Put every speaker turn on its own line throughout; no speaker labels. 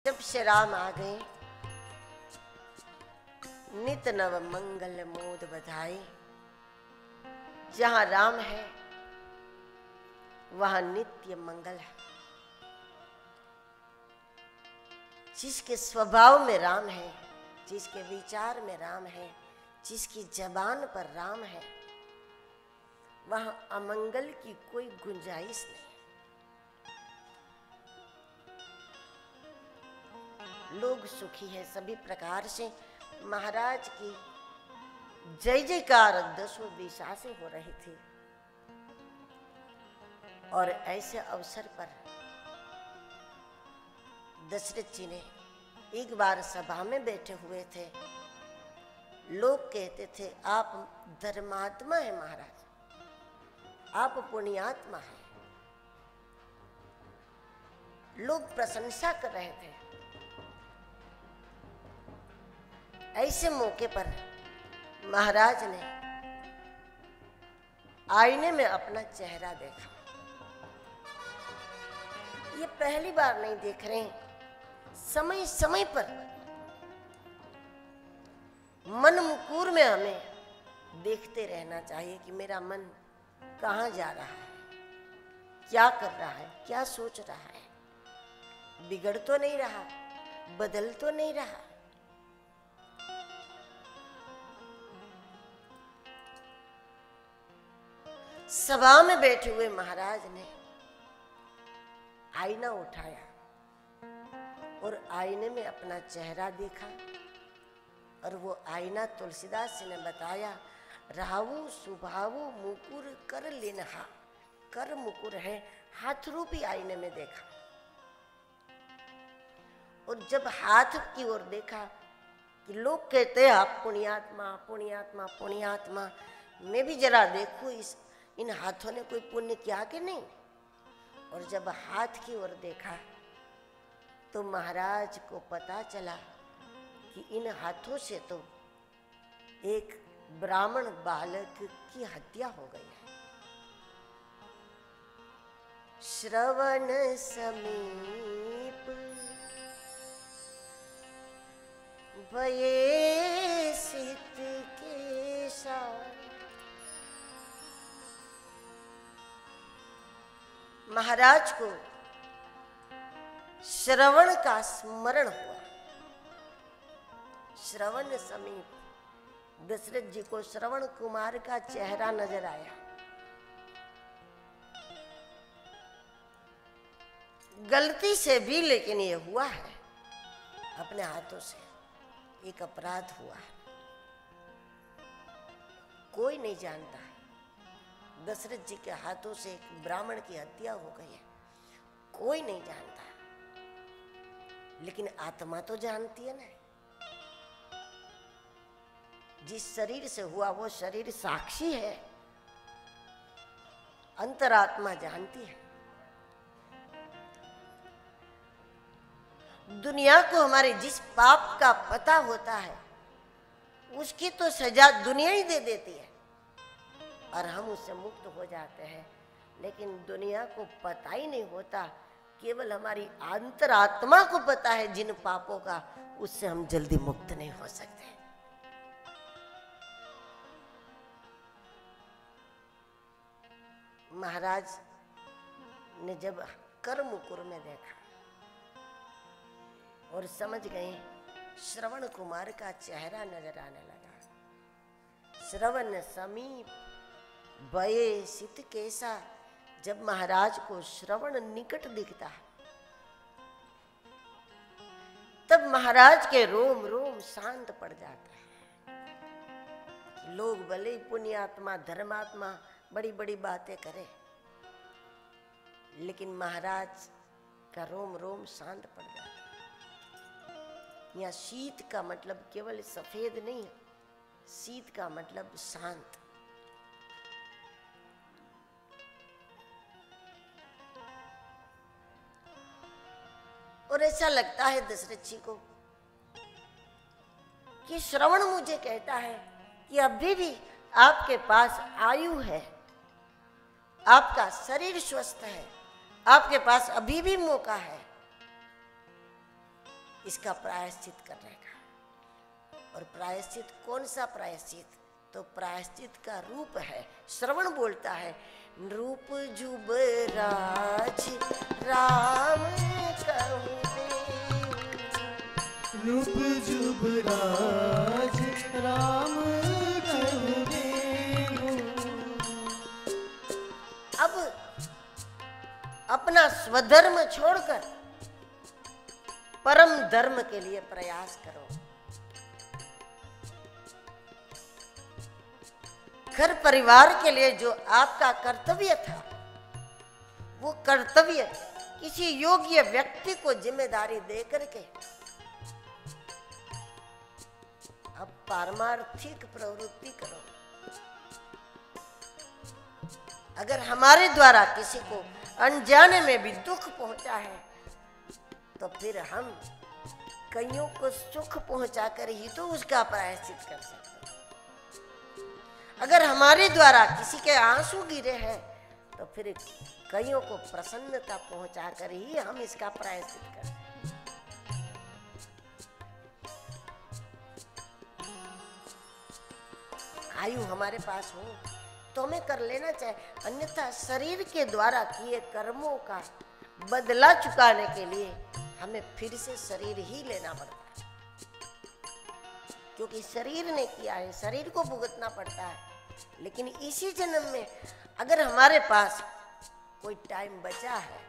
जब से राम आ गए, नित नव मंगल मोद बधाई। जहां राम है वहां नित्य मंगल है। जिसके स्वभाव में राम है, जिसके विचार में राम है, जिसकी जबान पर राम है, वहां अमंगल की कोई गुंजाइश नहीं। लोग सुखी है सभी प्रकार से। महाराज की जय जयकार दसों दिशा से हो रही थी। और ऐसे अवसर पर दशरथ जी ने एक बार सभा में बैठे हुए थे। लोग कहते थे आप धर्मात्मा है महाराज, आप पुण्यात्मा है। लोग प्रशंसा कर रहे थे। ऐसे मौके पर महाराज ने आईने में अपना चेहरा देखा। ये पहली बार नहीं देख रहे हैं। समय समय पर मन मुकुर में हमें देखते रहना चाहिए कि मेरा मन कहाँ जा रहा है, क्या कर रहा है, क्या सोच रहा है। बिगड़ तो नहीं रहा, बदल तो नहीं रहा। सभा में बैठे हुए महाराज ने आईना उठाया और आईने में अपना चेहरा देखा। और वो आईना तुलसीदास जी ने बताया, राहु सुभावु मुकुर कर लेनहा। कर मुकुर है, हाथ रूपी आईने में देखा। और जब हाथ की ओर देखा कि लोग कहते हैं आप पुण्यात्मा पुण्यात्मा पुण्यात्मा, मैं भी जरा देखूं इन हाथों ने कोई पुण्य किया कि नहीं। और जब हाथ की ओर देखा तो महाराज को पता चला कि इन हाथों से तो एक ब्राह्मण बालक की हत्या हो गई है। श्रवण समीप भये सित के साथ। महाराज को श्रवण का स्मरण हुआ। श्रवण समीप दशरथ जी को श्रवण कुमार का चेहरा नजर आया। गलती से भी लेकिन ये हुआ है, अपने हाथों से एक अपराध हुआ है। कोई नहीं जानता दशरथ जी के हाथों से एक ब्राह्मण की हत्या हो गई है, कोई नहीं जानता। लेकिन आत्मा तो जानती है ना। जिस शरीर से हुआ वो शरीर साक्षी है, अंतरात्मा जानती है। दुनिया को हमारे जिस पाप का पता होता है उसकी तो सजा दुनिया ही दे देती है और हम उससे मुक्त हो जाते हैं। लेकिन दुनिया को पता ही नहीं होता, केवल हमारी अंतरात्मा को पता है जिन पापों का, उससे हम जल्दी मुक्त नहीं हो सकते। महाराज ने जब कर मुकुर में देखा और समझ गए श्रवण कुमार का चेहरा नजर आने लगा। श्रवण समीप भये सित कैसा। जब महाराज को श्रवण निकट दिखता है तब महाराज के रोम रोम शांत पड़ जाता है। लोग भले ही पुण्यात्मा धर्मात्मा बड़ी बड़ी बातें करें, लेकिन महाराज का रोम रोम शांत पड़ जाता है। यहाँ शीत का मतलब केवल सफेद नहीं है, शीत का मतलब शांत। और ऐसा लगता है दशरथ जी को कि श्रवण मुझे कहता है कि अभी भी आपके पास आयु है, आपका शरीर स्वस्थ है, आपके पास अभी भी मौका है। इसका प्रायश्चित करने का। और प्रायश्चित कौन सा प्रायश्चित? तो प्रायश्चित का रूप है। श्रवण बोलता है, रूप जुबराज राम कहूँ देव,
रूप जुबराज राम कहूँ देव।
अब अपना स्वधर्म छोड़कर परम धर्म के लिए प्रयास करो। घर परिवार के लिए जो आपका कर्तव्य था, वो कर्तव्य किसी योग्य व्यक्ति को जिम्मेदारी दे करके अब पारमार्थिक प्रवृत्ति करो। अगर हमारे द्वारा किसी को अनजाने में भी दुख पहुंचा है, तो फिर हम कईयों को सुख पहुंचाकर ही तो उसका प्रायश्चित कर सकते हैं। अगर हमारे द्वारा किसी के आंसू गिरे हैं, तो फिर कईयों को प्रसन्नता पहुंचाकर ही हम इसका प्रायश्चित कर सकते हैं। आयु हमारे पास हो तो हमें कर लेना चाहिए, अन्यथा शरीर के द्वारा किए कर्मों का बदला चुकाने के लिए हमें फिर से शरीर ही लेना पड़ता है, क्योंकि शरीर ने किया है, शरीर को भुगतना पड़ता है। लेकिन इसी जन्म में अगर हमारे पास कोई टाइम बचा है,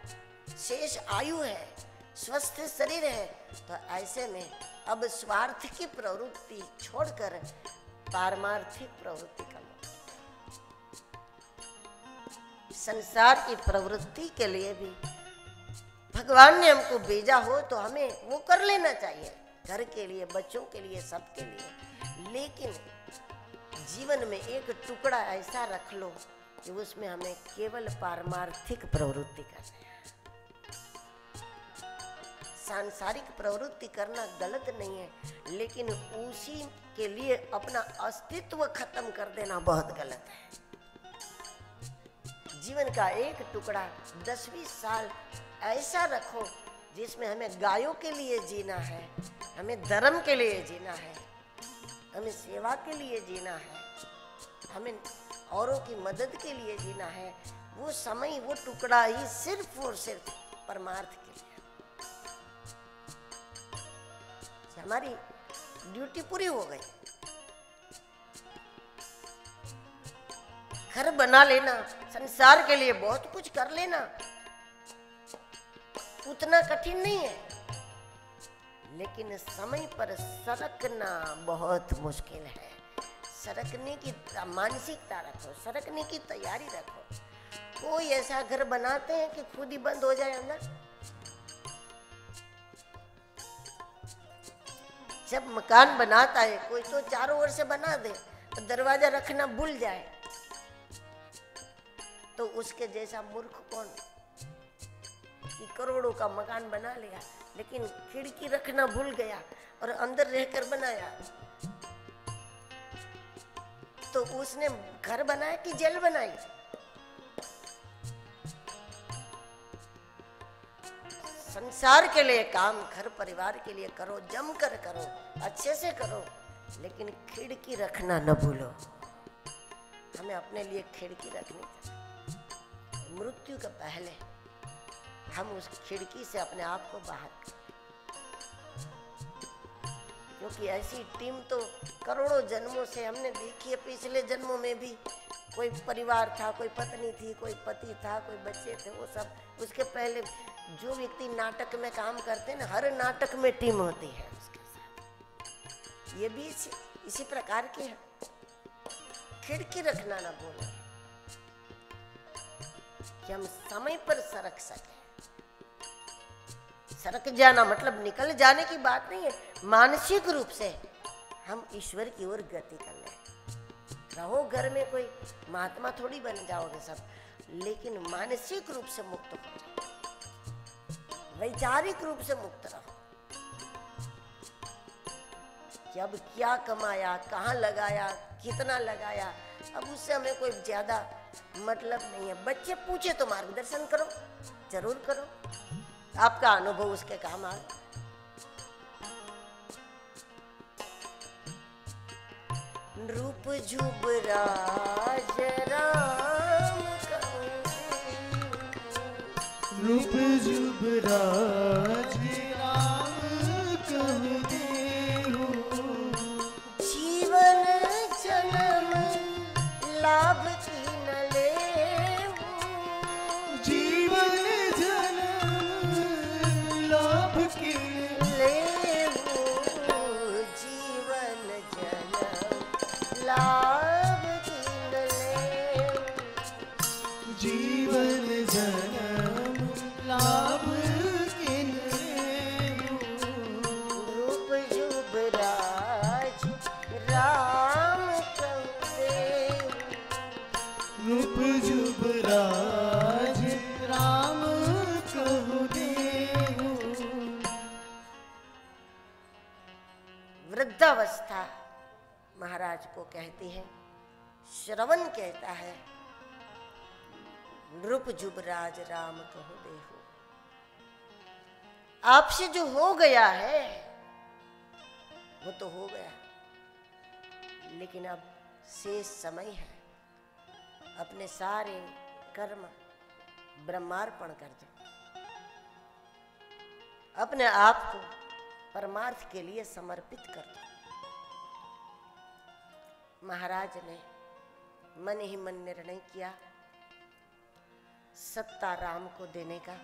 शेष आयु है, स्वस्थ शरीर है, तो ऐसे में अब स्वार्थ की प्रवृत्ति छोड़कर पारमार्थिक प्रवृत्ति करना। संसार की प्रवृत्ति के लिए भी भगवान ने हमको भेजा हो तो हमें वो कर लेना चाहिए, घर के लिए, बच्चों के लिए, सबके लिए। लेकिन जीवन में एक टुकड़ा ऐसा रख लो कि उसमें हमें केवल पारमार्थिक प्रवृत्ति करनी है। सांसारिक प्रवृत्ति करना गलत नहीं है, लेकिन उसी के लिए अपना अस्तित्व खत्म कर देना बहुत गलत है। जीवन का एक टुकड़ा 10-20 साल ऐसा रखो जिसमें हमें गायों के लिए जीना है, हमें धर्म के लिए जीना है, हमें सेवा के लिए जीना है, हमें औरों की मदद के लिए जीना है। वो समय, वो टुकड़ा ही सिर्फ और सिर्फ परमार्थ के लिए। हमारी ड्यूटी पूरी हो गई। घर बना लेना, संसार के लिए बहुत कुछ कर लेना उतना कठिन नहीं है, लेकिन समय पर सरकना बहुत मुश्किल है। सरकने की मानसिकता रखो, सरकने की तैयारी रखो। कोई ऐसा घर बनाते हैं कि खुद ही बंद हो जाए अंदर। जब मकान बनाता है कोई तो चारों ओर से बना दे, तो दरवाजा रखना भूल जाए, तो उसके जैसा मूर्ख कौन? कि करोड़ों का मकान बना लिया लेकिन खिड़की रखना भूल गया और अंदर रहकर बनाया, तो उसने घर बनाया कि जेल बनाई? संसार के लिए काम, घर परिवार के लिए करो, जमकर करो, अच्छे से करो, लेकिन खिड़की रखना न भूलो। हमें अपने लिए खिड़की रखनी चाहिए। मृत्यु के पहले हम उस खिड़की से अपने आप को बाहर करें, क्योंकि ऐसी टीम तो करोड़ों जन्मों से हमने देखी है। पिछले जन्मों में भी कोई परिवार था, कोई पत्नी थी, कोई पति था, कोई बच्चे थे, वो सब। उसके पहले जो व्यक्ति नाटक में काम करते हैं ना, हर नाटक में टीम होती है उसके साथ। ये भी इसी प्रकार की है। खिड़की रखना ना भूलें कि हम समय पर सरक सके। सरक जाना मतलब निकल जाने की बात नहीं है, मानसिक रूप से हम ईश्वर की ओर गति कर लें। रहो घर में, कोई महात्मा थोड़ी बन जाओगे सब, लेकिन मानसिक रूप से मुक्त हो जाओ, वैचारिक रूप से मुक्त रहो। कि अब क्या कमाया, कहाँ लगाया, कितना लगाया, अब उससे हमें कोई ज्यादा मतलब नहीं है। बच्चे पूछे तो मार्गदर्शन करो, जरूर करो, आपका अनुभव उसके काम आए। रूप जुबराज राम कहूँ देहु।
रूप जुबराज राम कहु देहु।
जीवन जन्म लाभ की न लेहु।
जीवन जन्म लाभ के
लेहु जीवन जन्म लाभ की न लेहु।
जीवन जन्म लाभ किन लेहु।
रूप जुबराज राम कहु देहु।
रूप जुबराज राम कहु देहु।
वृद्धावस्था महाराज को कहती है। श्रवण कहता है नृप जुबराज राम कहु देहु। आपसे जो हो गया है वो तो हो गया, लेकिन अब शेष समय है। अपने सारे कर्म ब्रह्मार्पण कर दो। अपने आप को परमार्थ के लिए समर्पित कर दो। महाराज ने मन ही मन निर्णय किया सत्ता राम को देने का।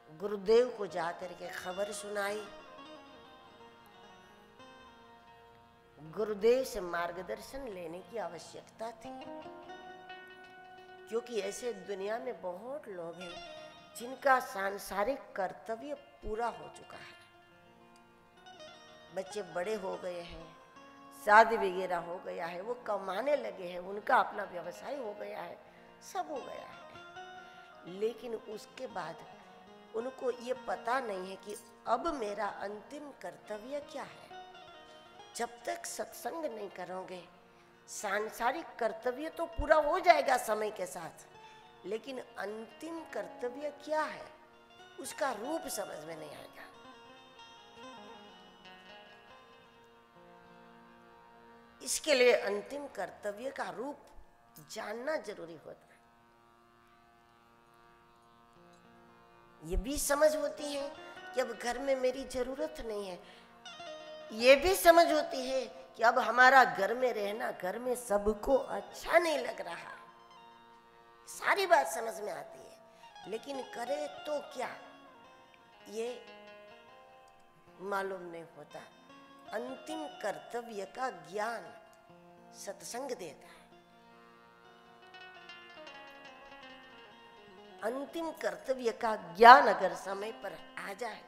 गुरुदेव को जाकर के खबर सुनाई। गुरुदेव से मार्गदर्शन लेने की आवश्यकता थी, क्योंकि ऐसे दुनिया में बहुत लोग हैं जिनका सांसारिक कर्तव्य पूरा हो चुका है। बच्चे बड़े हो गए हैं, शादी वगैरह हो गया है, वो कमाने लगे हैं, उनका अपना व्यवसाय हो गया है, सब हो गया है। लेकिन उसके बाद उनको ये पता नहीं है कि अब मेरा अंतिम कर्तव्य क्या है। जब तक सत्संग नहीं करोगे, सांसारिक कर्तव्य तो पूरा हो जाएगा समय के साथ, लेकिन अंतिम कर्तव्य क्या है उसका रूप समझ में नहीं आएगा। इसके लिए अंतिम कर्तव्य का रूप जानना जरूरी होता है। ये भी समझ होती है कि अब घर में मेरी जरूरत नहीं है। ये भी समझ होती है कि अब हमारा घर में रहना, घर में सबको अच्छा नहीं लग रहा। सारी बात समझ में आती है, लेकिन करे तो क्या ये मालूम नहीं होता। अंतिम कर्तव्य का ज्ञान सत्संग देता है। अंतिम कर्तव्य का ज्ञान अगर समय पर आ जाए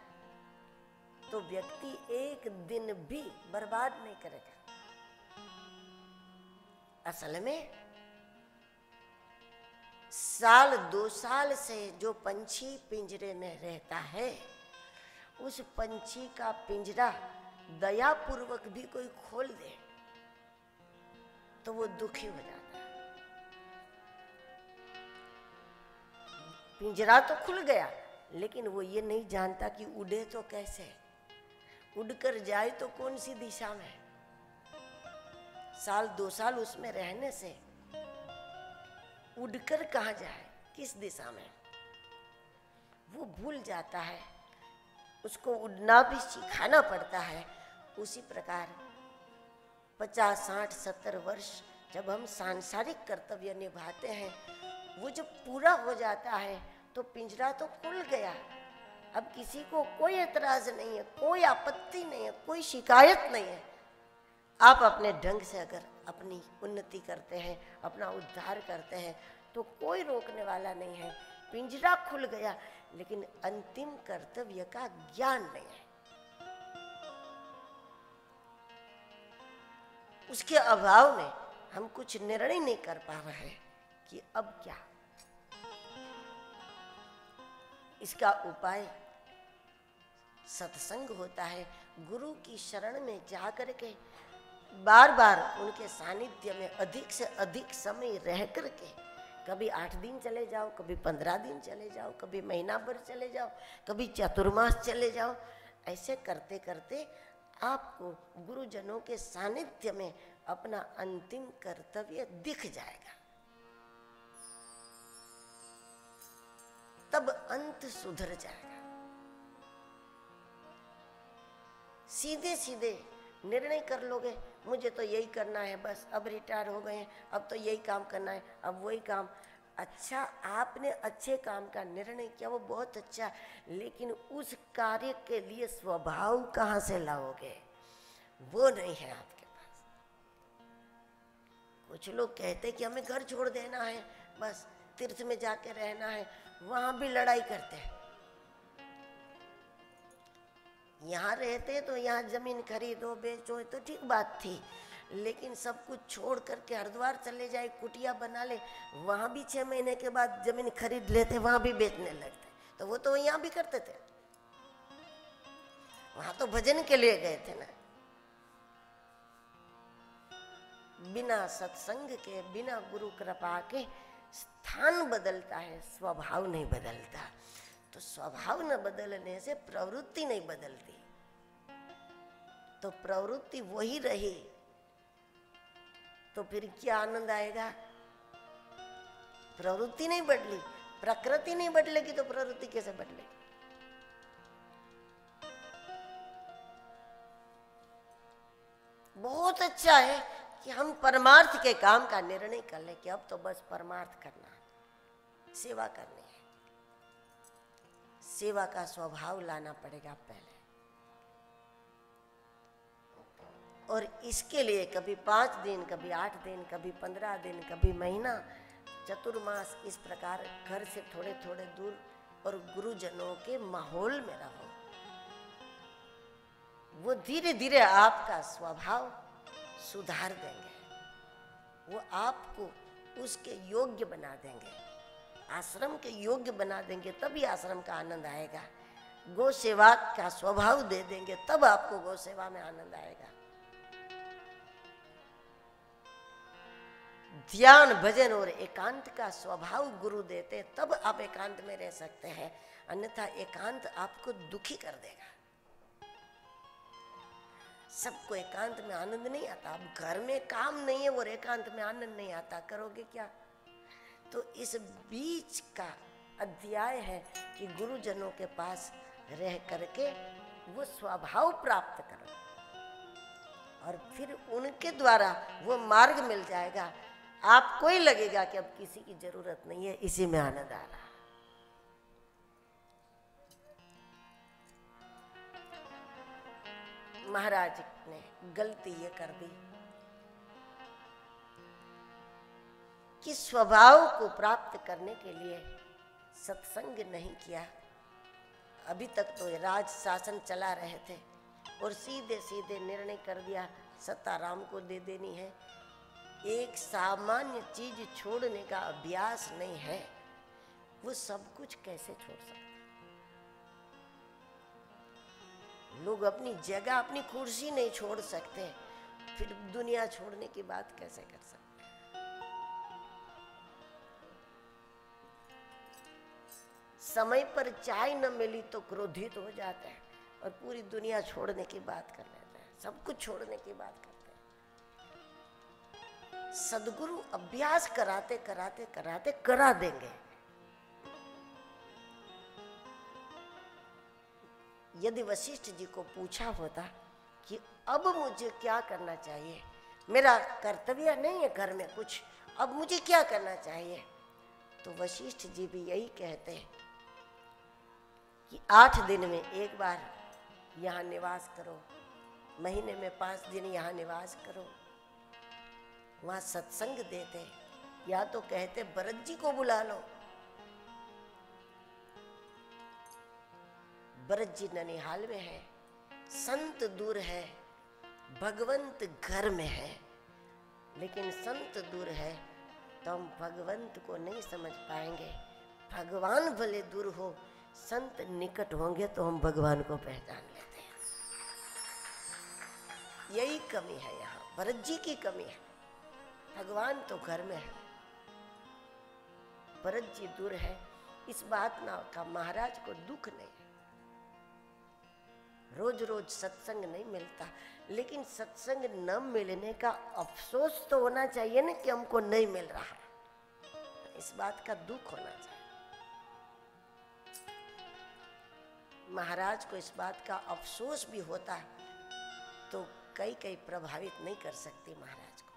तो व्यक्ति एक दिन भी बर्बाद नहीं करेगा। असल में साल 2 साल से जो पंछी पिंजरे में रहता है, उस पंछी का पिंजरा दयापूर्वक भी कोई खोल दे तो वो दुखी हो जाता है। पिंजरा तो खुल गया, लेकिन वो ये नहीं जानता कि उड़े तो कैसे, उड़कर जाए तो कौन सी दिशा में। साल 2 साल उसमें रहने से उड़कर कहाँ जाए, किस दिशा में, वो भूल जाता है। उसको उड़ना भी सिखाना पड़ता है। उसी प्रकार 50, 60, 70 वर्ष जब हम सांसारिक कर्तव्य निभाते हैं, वो जब पूरा हो जाता है तो पिंजरा तो खुल गया। अब किसी को कोई एतराज नहीं है, कोई आपत्ति नहीं है, कोई शिकायत नहीं है। आप अपने ढंग से अगर अपनी उन्नति करते हैं, अपना उद्धार करते हैं, तो कोई रोकने वाला नहीं है। पिंजरा खुल गया, लेकिन अंतिम कर्तव्य का ज्ञान नहीं है। उसके अभाव में हम कुछ निर्णय नहीं कर पा रहे हैं कि अब क्या। इसका उपाय सत्संग होता है। गुरु की शरण में जाकर के बार बार उनके सानिध्य में अधिक से अधिक समय रह करके, कभी 8 दिन चले जाओ, कभी 15 दिन चले जाओ, कभी महीना भर चले जाओ, कभी चतुर्मास चले जाओ। ऐसे करते करते आपको गुरुजनों के सानिध्य में अपना अंतिम कर्तव्य दिख जाएगा। तब अंत सुधर जाएगा। सीधे सीधे निर्णय कर लोगे, मुझे तो यही करना है, बस अब रिटायर हो गए हैं, अब तो यही काम करना है, अब वही काम। अच्छा, आपने अच्छे काम का निर्णय किया, वो बहुत अच्छा, लेकिन उस कार्य के लिए स्वभाव कहाँ से लाओगे? वो नहीं है आपके पास। कुछ लोग कहते कि हमें घर छोड़ देना है, बस तीर्थ में जाके रहना है, वहां भी लड़ाई करते हैं। यहाँ रहते तो यहाँ जमीन खरीदो बेचो तो ठीक बात थी, लेकिन सब कुछ छोड़ करके हरिद्वार चले जाए, कुटिया बना ले, वहां भी 6 महीने के बाद जमीन खरीद लेते, वहां भी बेचने लगते। तो वो तो यहाँ भी करते थे, वहां तो भजन के लिए गए थे ना। बिना सत्संग के, बिना गुरु कृपा के स्थान बदलता है, स्वभाव नहीं बदलता। तो स्वभाव न बदलने से प्रवृत्ति नहीं बदलती, तो प्रवृत्ति वही रही तो फिर क्या आनंद आएगा? प्रवृत्ति नहीं बदली, प्रकृति नहीं बदलेगी तो प्रवृत्ति कैसे बदलेगी? बहुत अच्छा है कि हम परमार्थ के काम का निर्णय कर ले कि अब तो बस परमार्थ करना है, सेवा करनी है। सेवा का स्वभाव लाना पड़ेगा पहले, और इसके लिए कभी 5 दिन, कभी 8 दिन, कभी 15 दिन, कभी महीना, चतुर्मास इस प्रकार घर से थोड़े थोड़े दूर और गुरुजनों के माहौल में रहो। वो धीरे धीरे आपका स्वभाव सुधार देंगे, वो आपको उसके योग्य बना देंगे, आश्रम के योग्य बना देंगे, तभी आश्रम का आनंद आएगा। गौ सेवा का स्वभाव दे देंगे, तब आपको गौ सेवा में आनंद आएगा। ध्यान, भजन और एकांत का स्वभाव गुरु देते, तब आप एकांत में रह सकते हैं, अन्यथा एकांत आपको दुखी कर देगा। सबको एकांत में आनंद नहीं आता। अब घर में काम नहीं है और एकांत में आनंद नहीं आता, करोगे क्या? तो इस बीच का अध्याय है कि गुरुजनों के पास रह करके वो स्वभाव प्राप्त करो, और फिर उनके द्वारा वो मार्ग मिल जाएगा। आपको ही लगेगा कि अब किसी की जरूरत नहीं है, इसी में आनंद आ रहा। महाराज ने गलती ये कर दी कि स्वभाव को प्राप्त करने के लिए सत्संग नहीं किया। अभी तक तो राज शासन चला रहे थे और सीधे सीधे निर्णय कर दिया सत्ता राम को दे देनी है। एक सामान्य चीज छोड़ने का अभ्यास नहीं है, वो सब कुछ कैसे छोड़ सकते? लोग अपनी जगह, अपनी कुर्सी नहीं छोड़ सकते, फिर दुनिया छोड़ने की बात कैसे कर सकते? समय पर चाय न मिली तो क्रोधित हो जाता है और पूरी दुनिया छोड़ने की बात कर लेता है, सब कुछ छोड़ने की बात करते हैं। सद्गुरु अभ्यास कराते कराते कराते करा देंगे। यदि वशिष्ठ जी को पूछा होता कि अब मुझे क्या करना चाहिए, मेरा कर्तव्य नहीं है घर में कुछ, अब मुझे क्या करना चाहिए, तो वशिष्ठ जी भी यही कहते हैं कि 8 दिन में एक बार यहाँ निवास करो, महीने में 5 दिन यहाँ निवास करो। वहाँ सत्संग देते, या तो कहते भरत जी को बुला लो, भरत जी ननिहाल में है, संत दूर है, भगवंत घर में है। लेकिन संत दूर है तो हम भगवंत को नहीं समझ पाएंगे। भगवान भले दूर हो, संत निकट होंगे तो हम भगवान को पहचान लेते हैं। यही कमी है यहाँ, भरत जी की कमी है। भगवान तो घर में है, भरत जी दूर है। इस बात ना का महाराज को दुख नहीं है। रोज रोज सत्संग नहीं मिलता, लेकिन सत्संग न मिलने का अफसोस तो होना चाहिए ना कि हमको नहीं मिल रहा है। इस बात का दुख होना चाहिए। महाराज को इस बात का अफसोस भी होता है तो कई कई प्रभावित नहीं कर सकती महाराज को।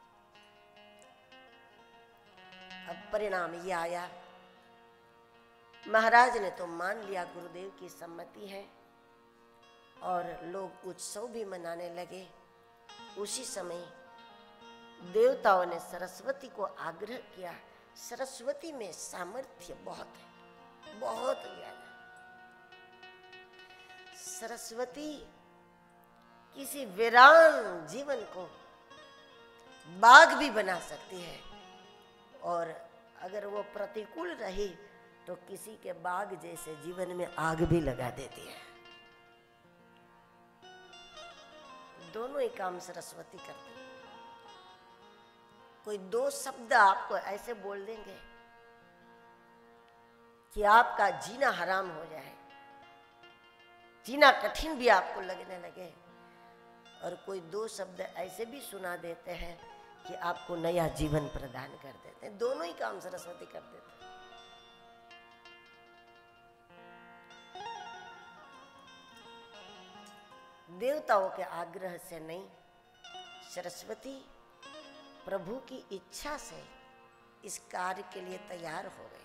अब परिणाम ये आया, महाराज ने तो मान लिया गुरुदेव की सम्मति है और लोग उत्सव भी मनाने लगे। उसी समय देवताओं ने सरस्वती को आग्रह किया। सरस्वती में सामर्थ्य बहुत है, बहुत ज्ञान है। सरस्वती किसी वीरान जीवन को बाग भी बना सकती है, और अगर वो प्रतिकूल रही तो किसी के बाग जैसे जीवन में आग भी लगा देती है। दोनों ही काम सरस्वती करती है। कोई दो शब्द आपको ऐसे बोल देंगे कि आपका जीना हराम हो जाए, जीना कठिन भी आपको लगने लगे, और कोई दो शब्द ऐसे भी सुना देते हैं कि आपको नया जीवन प्रदान कर देते हैं। दोनों ही काम सरस्वती कर देते हैं। देवताओं के आग्रह से नहीं, सरस्वती प्रभु की इच्छा से इस कार्य के लिए तैयार हो गए।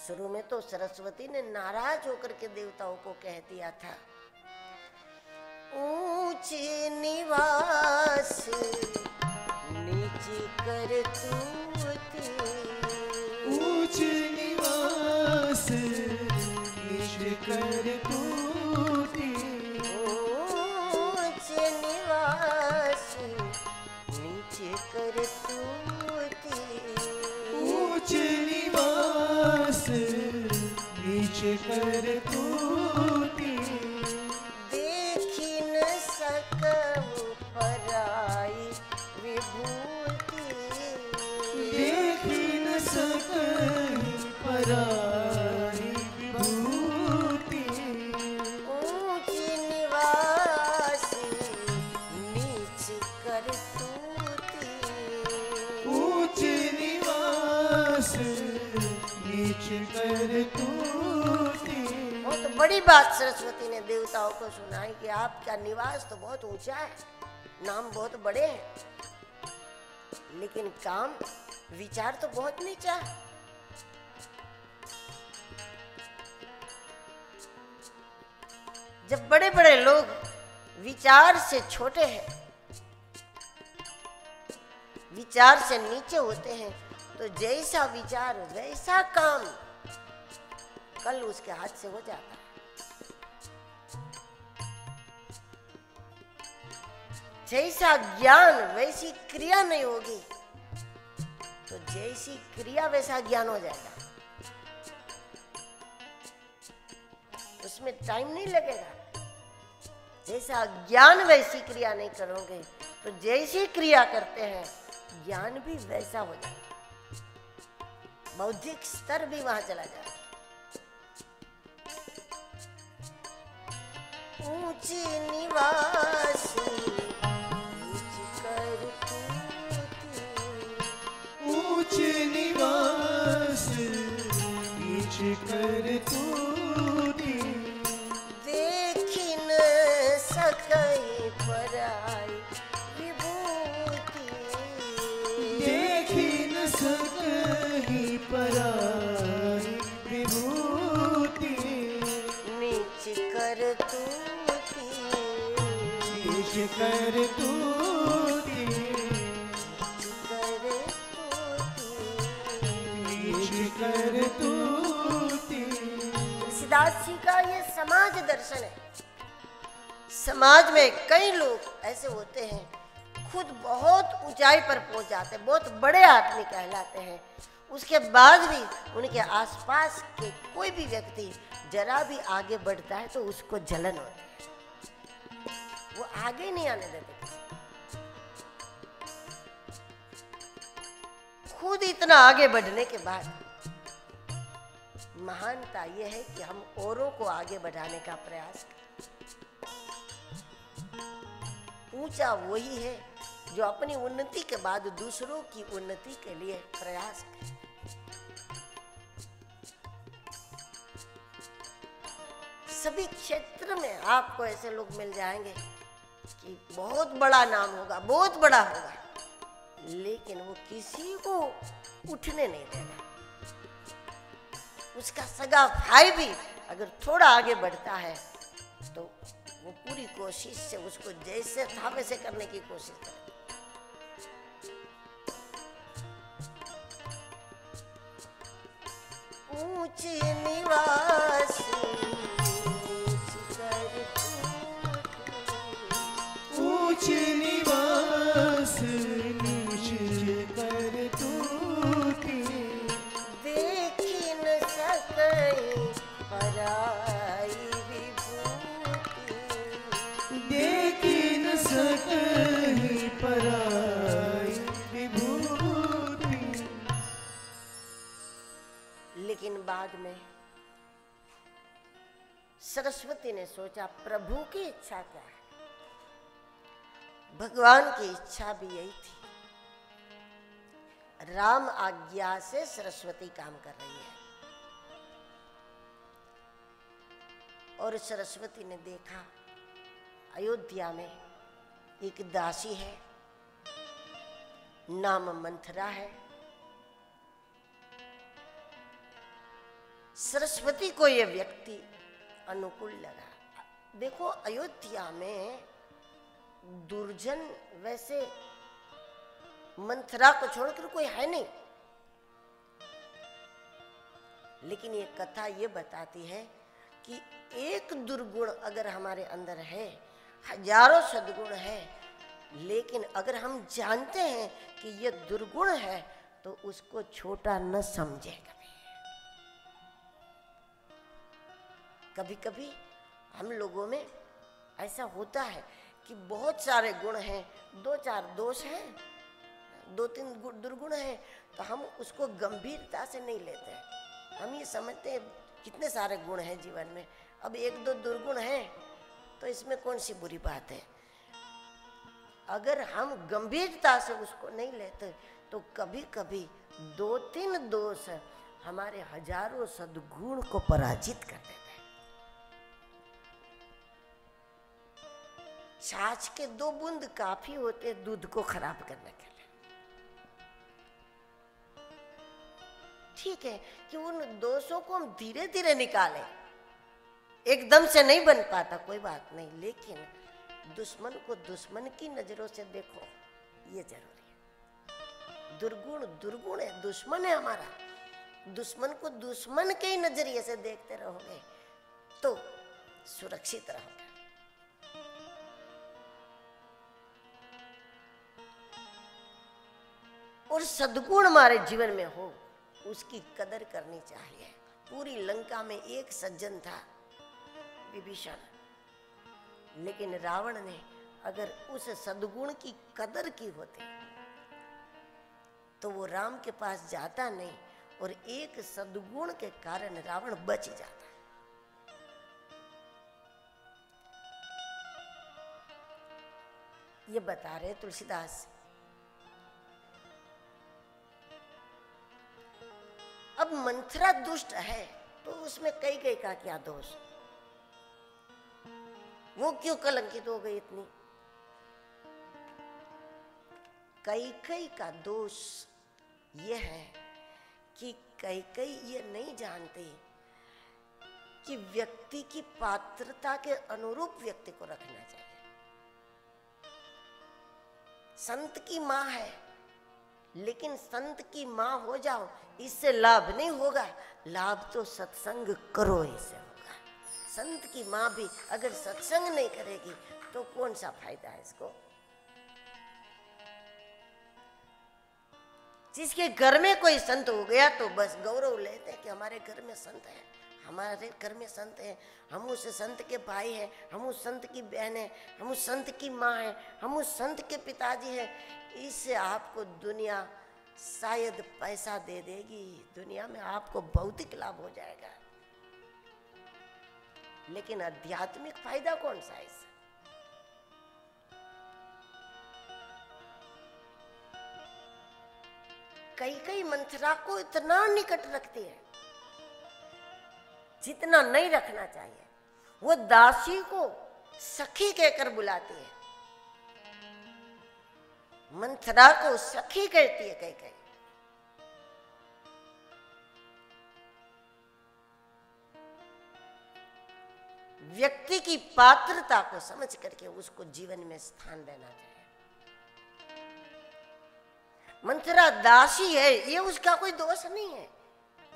शुरू में तो सरस्वती ने नाराज होकर के देवताओं को कह दिया था, ऊंच निवास नीचे कर तूती,
ऊंच निवास नीच कर तूती,
ऊंच निवास नीचे कर तूती,
ऊंच निवास नीच कर तूती,
देखी न सकूं पराई विभूति,
देखी न सकहीं पराई विभूति,
ऊंच निवास नीच कर तूती,
ऊंच निवास नीच कर तूती।
बहुत बड़ी बात सरस्वती ने देवताओं को सुनाई कि आपका निवास तो बहुत ऊंचा है, नाम बहुत बड़े हैं, लेकिन काम विचार तो बहुत नीचा है। जब बड़े बड़े लोग विचार से छोटे हैं, विचार से नीचे होते हैं, तो जैसा विचार वैसा काम कल उसके हाथ से हो जाता है। जैसा ज्ञान वैसी क्रिया नहीं होगी, तो जैसी क्रिया वैसा ज्ञान हो जाएगा, उसमें टाइम नहीं लगेगा। जैसा ज्ञान वैसी क्रिया नहीं करोगे, तो जैसी क्रिया करते हैं ज्ञान भी वैसा हो जाएगा, बौद्धिक स्तर भी वहां चला जाएगा। ऊंची निवास नीच कर तूती,
ऊंच निवास नीच कर तूती,
देखी न सकई पराई विभूति,
देखी न सकहीं पराई विभूति,
नीच कर तूती,
नीच कर तूती,
कर तूती।
नीच कर तूती।
तुलसीदास जी का ये समाज दर्शन है। समाज में कई लोग ऐसे होते हैं, खुद बहुत ऊंचाई पर पहुंच जाते हैं, बहुत बड़े आदमी कहलाते हैं, उसके बाद भी उनके आसपास के कोई भी व्यक्ति जरा भी आगे बढ़ता है तो उसको जलन होती है, वो आगे नहीं आने देते किसी को। खुद इतना आगे बढ़ने के बाद महानता यह है कि हम औरों को आगे बढ़ाने का प्रयास करें। ऊंचा वही है जो अपनी उन्नति के बाद दूसरों की उन्नति के लिए प्रयास करे। सभी क्षेत्र में आपको ऐसे लोग मिल जाएंगे कि बहुत बड़ा नाम होगा, बहुत बड़ा होगा, लेकिन वो किसी को उठने नहीं देगा। उसका सगा भाई भी अगर थोड़ा आगे बढ़ता है तो वो पूरी कोशिश से उसको जैसे था वैसे करने की कोशिश करे। ऊंच निवास
ऊंच निवास नीच कर तूती,
देखी न सकई पराई विभूति,
देखी न सकहि पराई विभूति।
लेकिन बाद में सरस्वती ने सोचा प्रभु की इच्छा क्या है। भगवान की इच्छा भी यही थी। राम आज्ञा से सरस्वती काम कर रही है। और सरस्वती ने देखा अयोध्या में एक दासी है, नाम मंथरा है। सरस्वती को यह व्यक्ति अनुकूल लगा। देखो अयोध्या में दुर्जन वैसे मंथरा को छोड़कर कोई है नहीं, लेकिन ये कथा ये बताती है कि एक दुर्गुण अगर हमारे अंदर है, हजारों सद्गुण है, लेकिन अगर हम जानते हैं कि ये दुर्गुण है तो उसको छोटा न समझे। कभी कभी हम लोगों में ऐसा होता है कि बहुत सारे गुण हैं, दो चार दोष हैं, दो तीन दुर्गुण हैं, तो हम उसको गंभीरता से नहीं लेते। हम ये समझते हैं कितने सारे गुण हैं जीवन में, अब एक दो दुर्गुण हैं तो इसमें कौन सी बुरी बात है। अगर हम गंभीरता से उसको नहीं लेते तो कभी कभी दो तीन दोष हमारे हजारों सद्गुण को पराजित कर देते हैं। छाछ के दो बूंद काफी होते दूध को खराब करने के लिए। ठीक है कि उन दोषों को हम धीरे धीरे निकालें, एकदम से नहीं बन पाता, कोई बात नहीं, लेकिन दुश्मन को दुश्मन की नजरों से देखो, ये जरूरी है। दुर्गुण दुर्गुण है, दुश्मन है हमारा। दुश्मन को दुश्मन के ही नजरिए से देखते रहोगे तो सुरक्षित रहोगे। और सद्गुण हमारे जीवन में हो, उसकी कदर करनी चाहिए। पूरी लंका में एक सज्जन था, विभीषण, लेकिन रावण ने अगर उस सद्गुण की कदर की होती तो वो राम के पास जाता नहीं, और एक सद्गुण के कारण रावण बच जाता। ये बता रहे तुलसीदास। अब मंथरा दुष्ट है तो उसमें कई कई का क्या दोष, वो क्यों कलंकित हो गई इतनी। कई कई का दोष ये है कि कई कई ये नहीं जानते कि व्यक्ति की पात्रता के अनुरूप व्यक्ति को रखना चाहिए। संत की मां है, लेकिन संत की मां हो जाओ इससे लाभ नहीं होगा, लाभ तो सत्संग करो इससे होगा। संत की मां भी अगर सत्संग नहीं करेगी तो कौन सा फायदा है इसको। जिसके घर में कोई संत हो गया तो बस गौरव लेते हैं कि हमारे घर में संत है, हमारे घर में संत है, हम उस संत के भाई हैं, हम उस संत की बहन है, हम उस संत की माँ है, हम उस संत के पिताजी हैं। इससे आपको दुनिया शायद पैसा दे देगी, दुनिया में आपको भौतिक लाभ हो जाएगा, लेकिन आध्यात्मिक फायदा कौन सा है इससे? कई कई मंथरा को इतना निकट रखती है जितना नहीं रखना चाहिए। वो दासी को सखी कहकर बुलाती है, मंथरा को सखी कहती है कई कई। व्यक्ति की पात्रता को समझ करके उसको जीवन में स्थान देना चाहिए। मंथरा दासी है, ये उसका कोई दोष नहीं है,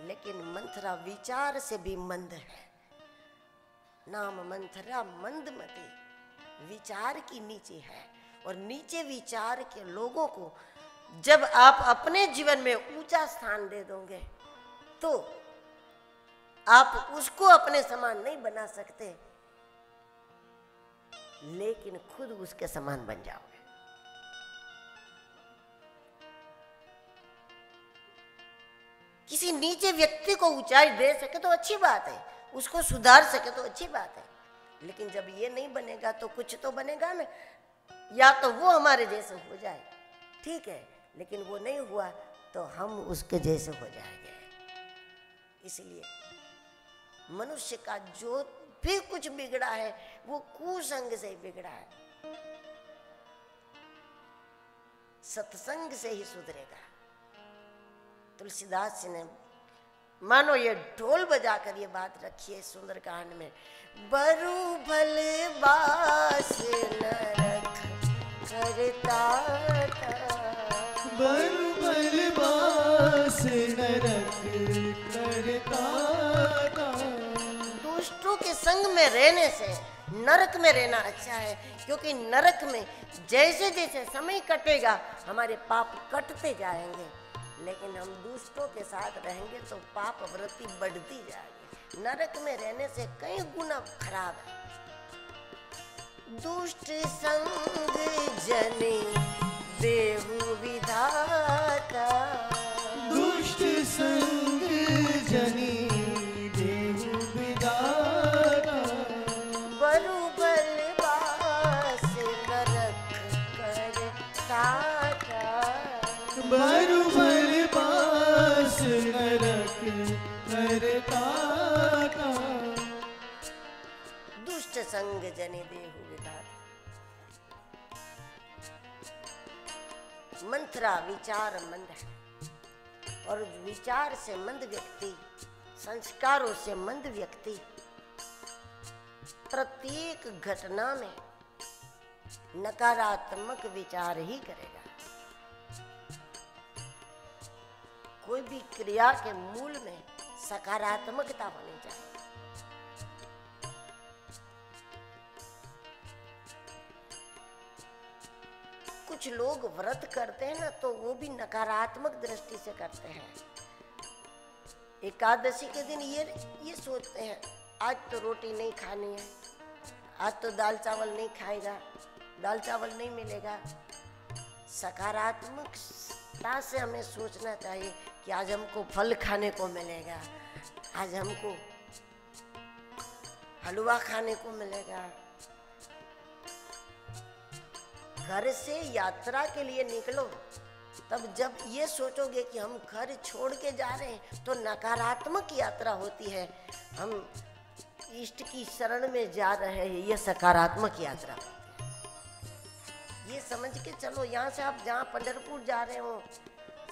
लेकिन मंथरा विचार से भी मंद है। नाम मंथरा मंदमती, विचार की नीचे है। और नीचे विचार के लोगों को जब आप अपने जीवन में ऊंचा स्थान दे दोगे तो आप उसको अपने समान नहीं बना सकते, लेकिन खुद उसके समान बन जाओगे। किसी नीचे व्यक्ति को ऊंचाई दे सके तो अच्छी बात है, उसको सुधार सके तो अच्छी बात है, लेकिन जब ये नहीं बनेगा तो कुछ तो बनेगा ना। या तो वो हमारे जैसे हो जाए, ठीक है, लेकिन वो नहीं हुआ तो हम उसके जैसे हो जाएंगे। इसलिए मनुष्य का जो भी कुछ बिगड़ा है वो कुसंग से ही बिगड़ा है, सत्संग से ही सुधरेगा। तुलसीदास जी ने मानो ये ढोल बजाकर ये बात रखी है सुंदरकांड में, बरु भल बास नरक करता था,
बरु भल बास नरक करता था।
दुष्टों के संग में रहने से नरक में रहना अच्छा है, क्योंकि नरक में जैसे जैसे समय कटेगा हमारे पाप कटते जाएंगे, लेकिन हम दुष्टों के साथ रहेंगे तो पाप वृत्ति बढ़ती जाएगी। नरक में रहने से कई गुना खराब है। दुष्ट संग जने देहु विधाता,
दुष्ट संग जने देहु विधाता,
बरु बल बास नरक करता था,
बरु भल बास नरक करता था।
दुष्ट संग जने देहु विधाता। मंथरा विचार मंद है, और विचार से मंद व्यक्ति, संस्कारों से मंद व्यक्ति प्रत्येक घटना में नकारात्मक विचार ही करेगा। कोई भी क्रिया के मूल में सकारात्मकता होनी चाहिए। कुछ लोग व्रत करते हैं ना तो वो भी नकारात्मक दृष्टि से करते हैं। एकादशी के दिन ये सोचते हैं आज तो रोटी नहीं खानी है, आज तो दाल चावल नहीं खाएगा, दाल चावल नहीं मिलेगा। सकारात्मकता से हमें सोचना चाहिए कि आज हमको फल खाने को मिलेगा, आज हमको हलवा खाने को मिलेगा। घर से यात्रा के लिए निकलो, तब जब ये सोचोगे कि हम घर छोड़ के जा रहे हैं तो नकारात्मक यात्रा होती है। हम इष्ट की शरण में जा रहे हैं, ये सकारात्मक यात्रा होती है। ये समझ के चलो, यहाँ से आप जहाँ पंढरपुर जा रहे हो,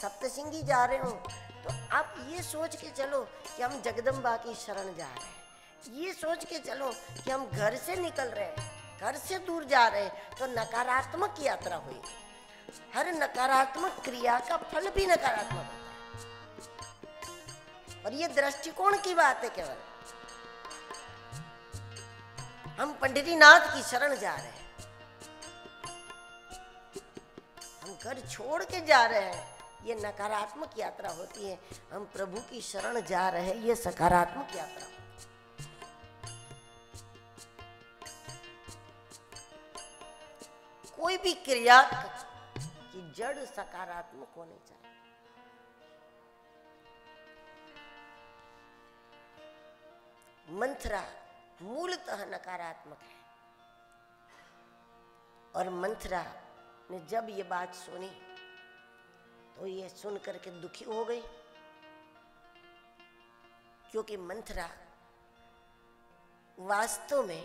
सप्तसिंगी जा रहे हो, तो आप ये सोच के चलो कि हम जगदम्बा की शरण जा रहे हैं। ये सोच के चलो कि हम घर से निकल रहे हैं, घर से दूर जा रहे हैं, तो नकारात्मक यात्रा हुई। हर नकारात्मक क्रिया का फल भी नकारात्मक होता है, और ये दृष्टिकोण की बात है। केवल हम पंढरीनाथ की शरण जा रहे हैं, हम घर छोड़ के जा रहे हैं, ये नकारात्मक यात्रा होती है। हम प्रभु की शरण जा रहे हैं, ये सकारात्मक यात्रा। कोई भी क्रिया की जड़ सकारात्मक होनी चाहिए। मंथरा मूलतः नकारात्मक है। और मंथरा ने जब ये बात सुनी तो ये सुन करके दुखी हो गई, क्योंकि मंथरा वास्तव में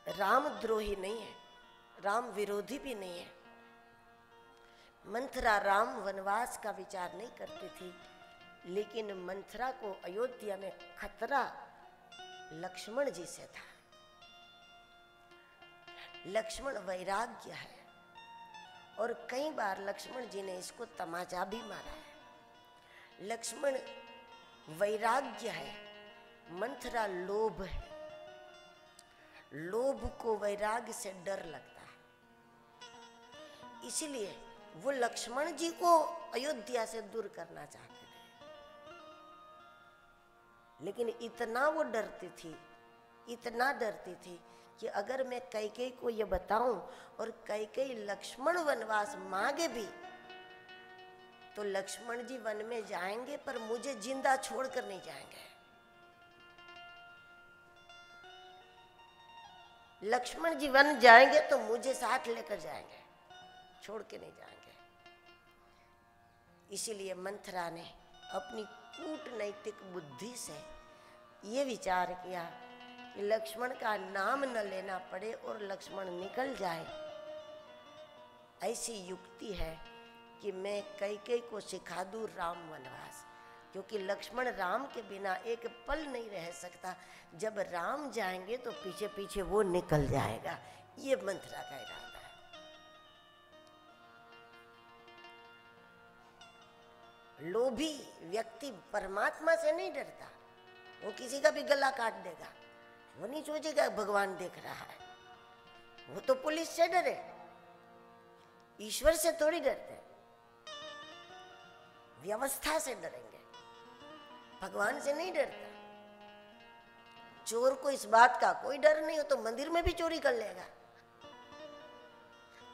रामद्रोही नहीं है, राम विरोधी भी नहीं है। मंथरा राम वनवास का विचार नहीं करती थी, लेकिन मंथरा को अयोध्या में खतरा लक्ष्मण जी से था। लक्ष्मण वैराग्य है और कई बार लक्ष्मण जी ने इसको तमाचा भी मारा है। लक्ष्मण वैराग्य है, मंथरा लोभ है। लोभ को वैराग्य से डर लगता है, इसलिए वो लक्ष्मण जी को अयोध्या से दूर करना चाहते थे। लेकिन इतना वो डरती थी, इतना डरती थी कि अगर मैं कैकेयी को ये बताऊं और कैकेयी लक्ष्मण वनवास मांगे भी तो लक्ष्मण जी वन में जाएंगे पर मुझे जिंदा छोड़कर नहीं जाएंगे। लक्ष्मण जी वन जाएंगे तो मुझे साथ लेकर जाएंगे, छोड़ के नहीं जाएंगे। इसीलिए मंथरा ने अपनी कूटनैतिक बुद्धि से ये विचार किया कि लक्ष्मण का नाम न लेना पड़े और लक्ष्मण निकल जाए। ऐसी युक्ति है कि मैं कैकेयी को सिखा दूं राम वनवास, क्योंकि लक्ष्मण राम के बिना एक पल नहीं रह सकता। जब राम जाएंगे तो पीछे पीछे वो निकल जाएगा। ये मंथरा का इरादा है। लोभी व्यक्ति परमात्मा से नहीं डरता, वो किसी का भी गला काट देगा, वो नहीं सोचेगा भगवान देख रहा है। वो तो पुलिस से डरे, ईश्वर से थोड़ी डरते, व्यवस्था से डरेंगे, भगवान से नहीं डरता। चोर को इस बात का कोई डर नहीं हो तो मंदिर में भी चोरी कर लेगा,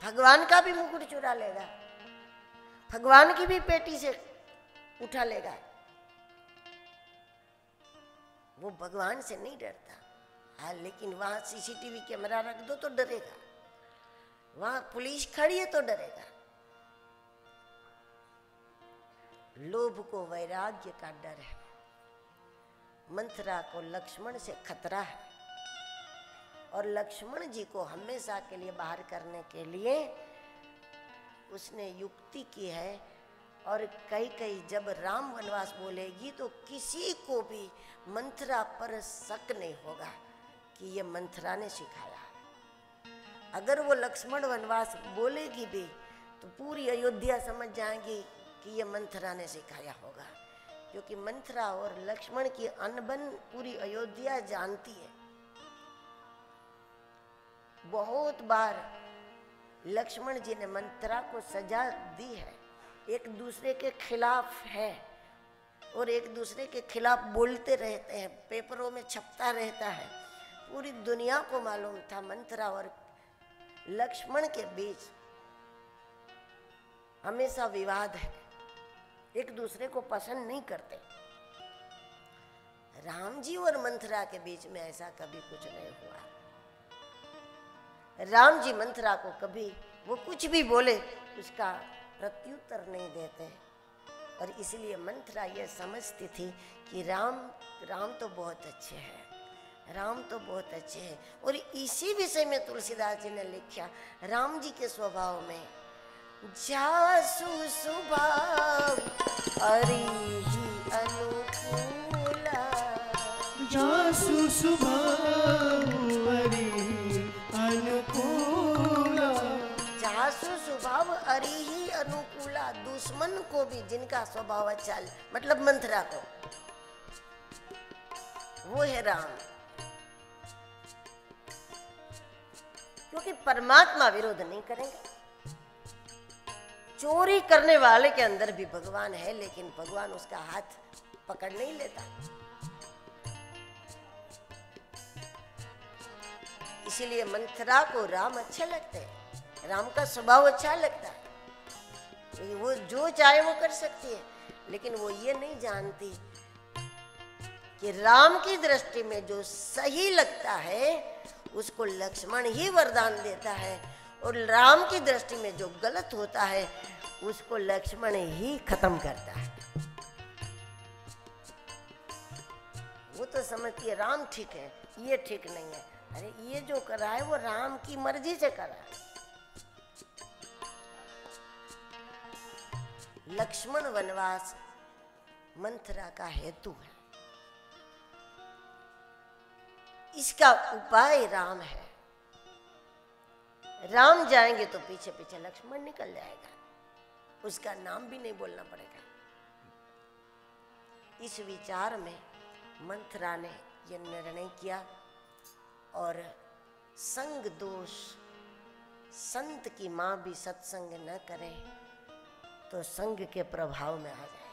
भगवान का भी मुकुट चुरा लेगा, भगवान की भी पेटी से उठा लेगा। वो भगवान से नहीं डरता। हाँ, लेकिन वहां सीसीटीवी कैमरा रख दो तो डरेगा, वहां पुलिस खड़ी है तो डरेगा। लोभ को वैराग्य का डर है। मंथरा को लक्ष्मण से खतरा है और लक्ष्मण जी को हमेशा के लिए बाहर करने के लिए उसने युक्ति की है। और कैकेयी जब राम वनवास बोलेगी तो किसी को भी मंथरा पर शक नहीं होगा कि ये मंथरा ने सिखाया है। अगर वो लक्ष्मण वनवास बोलेगी भी तो पूरी अयोध्या समझ जाएंगी कि ये मंथरा ने सिखाया होगा, क्योंकि मंथरा और लक्ष्मण की अनबन पूरी अयोध्या जानती है। बहुत बार लक्ष्मण जी ने मंथरा को सजा दी है। एक दूसरे के खिलाफ है और एक दूसरे के खिलाफ बोलते रहते हैं, पेपरों में छपता रहता है। पूरी दुनिया को मालूम था मंथरा और लक्ष्मण के बीच हमेशा विवाद है, एक दूसरे को पसंद नहीं करते। राम जी और मंथरा के बीच में ऐसा कभी कुछ नहीं हुआ। राम जी मंथरा को कभी वो कुछ भी बोले उसका प्रत्युत्तर नहीं देते, और इसलिए मंथरा यह समझती थी कि राम तो बहुत अच्छे हैं, राम तो बहुत अच्छे हैं। और इसी विषय में तुलसीदास जी ने लिखा राम जी के स्वभाव में, जासु स्वभाव हरिहि अनुकूला,
जासु स्वभाव हरिहि अनुकूला,
जासु स्वभाव हरिहि अनुकूला। दुश्मन को भी जिनका स्वभाव अच्छा, मतलब मंथरा को, वो है राम। क्योंकि परमात्मा विरोध नहीं करेंगे। चोरी करने वाले के अंदर भी भगवान है, लेकिन भगवान उसका हाथ पकड़ नहीं लेता। इसीलिए मंथरा को राम अच्छे लगते हैं, राम का स्वभाव अच्छा लगता है, क्योंकि वो जो चाहे वो कर सकती है। लेकिन वो ये नहीं जानती कि राम की दृष्टि में जो सही लगता है उसको लक्ष्मण ही वरदान देता है, और राम की दृष्टि में जो गलत होता है उसको लक्ष्मण ही खत्म करता है। वो तो समझती है राम ठीक है, ये ठीक नहीं है। अरे ये जो करा है वो राम की मर्जी से करा है। लक्ष्मण वनवास मंथरा का हेतु है, इसका उपाय राम है। राम जाएंगे तो पीछे पीछे लक्ष्मण निकल जाएगा, उसका नाम भी नहीं बोलना पड़ेगा। इस विचार में मंथरा ने यह निर्णय किया, और संग दोष, संत की मां भी सत्संग न करे तो संग के प्रभाव में आ जाए,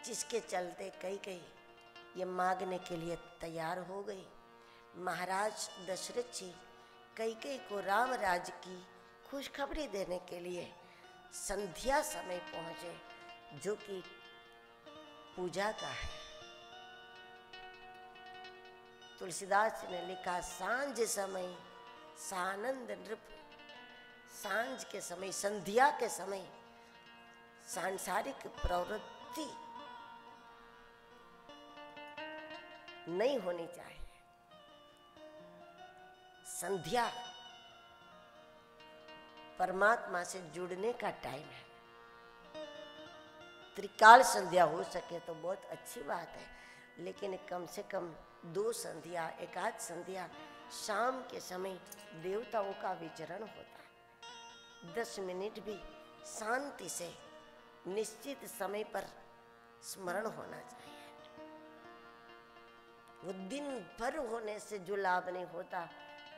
जिसके चलते कई ये मांगने के लिए तैयार हो गई। महाराज दशरथ जी कई को राम राज की खुशखबरी देने के लिए संध्या समय पहुंचे, जो कि पूजा का है। तुलसीदास ने लिखा, सांझ समय सानंद नृप, सांझ के समय, संध्या के समय सांसारिक प्रवृत्ति नहीं होनी चाहिए। संध्या परमात्मा से जुड़ने का टाइम है। त्रिकाल संध्या हो सके तो बहुत अच्छी बात है, लेकिन कम से कम 2 संध्या, 1 संध्या शाम के समय देवताओं का विचरण होता है। 10 मिनट भी शांति से निश्चित समय पर स्मरण होना चाहिए। वो दिन भर होने से जो लाभ नहीं होता,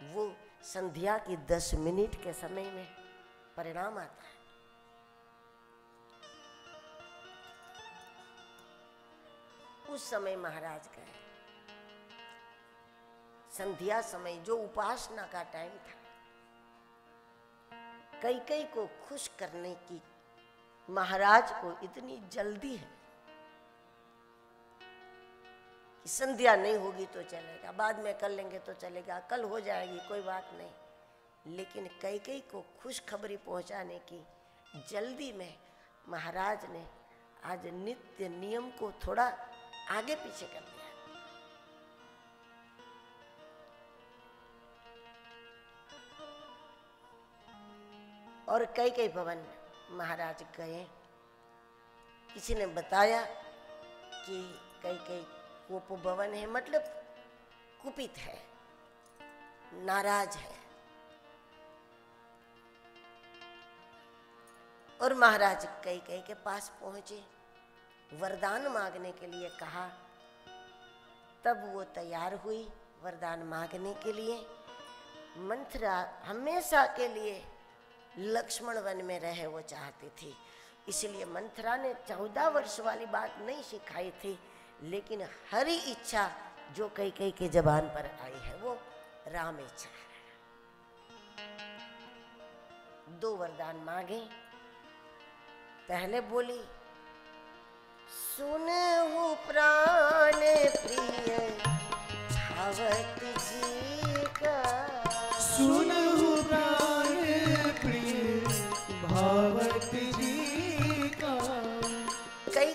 वो संध्या की 10 मिनट के समय में परिणाम आता है। उस समय महाराज कहे, संध्या समय जो उपासना का टाइम था, कई को खुश करने की महाराज को इतनी जल्दी है कि संध्या नहीं होगी तो चलेगा, बाद में कर लेंगे तो चलेगा, कल हो जाएगी कोई बात नहीं। लेकिन कई को खुशखबरी पहुंचाने की जल्दी में महाराज ने आज नित्य नियम को थोड़ा आगे पीछे कर दिया। और कई भवन महाराज गए। किसी ने बताया कि कई कोप भवन है, मतलब कुपित है, नाराज है। और महाराज कई के पास पहुंचे, वरदान मांगने के लिए कहा। तब वो तैयार हुई वरदान मांगने के लिए। मंथरा हमेशा के लिए लक्ष्मण वन में रहे वो चाहती थी, इसलिए मंथरा ने 14 वर्ष वाली बात नहीं सिखाई थी, लेकिन हरी इच्छा जो कई के जबान पर आई है वो राम इच्छा है। 2 वरदान मांगे। पहले बोली, सुनहु प्राण प्रिय भावत जी का,
सुनहु प्राण प्रिय भावत जी का।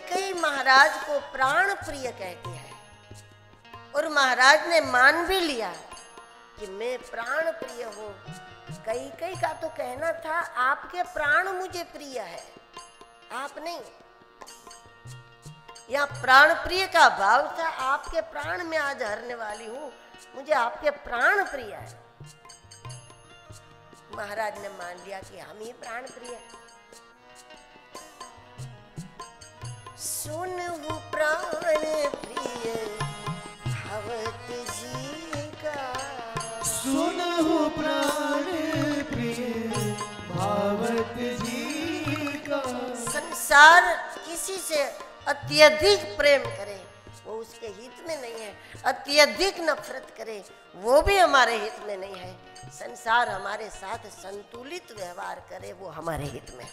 कई महाराज को प्राण प्रिय कहती है, और महाराज ने मान भी लिया कि मैं प्राण प्रिय हूँ। कई का तो कहना था, आपके प्राण मुझे प्रिय है, आप नहीं। या प्राण प्रिय का भाव था, आपके प्राण में आज हरने वाली हूँ, मुझे आपके प्राण प्रिय है। महाराज ने मान लिया कि हम ही प्राण प्रिय है। सुनहु प्राण प्रिय भावत जी का,
सुनहु प्राण प्रिय भावत जी का।
संसार किसी से अत्यधिक प्रेम करे वो उसके हित में नहीं है, अत्यधिक नफरत करे वो भी हमारे हित में नहीं है। संसार हमारे साथ संतुलित व्यवहार करे वो हमारे हित में।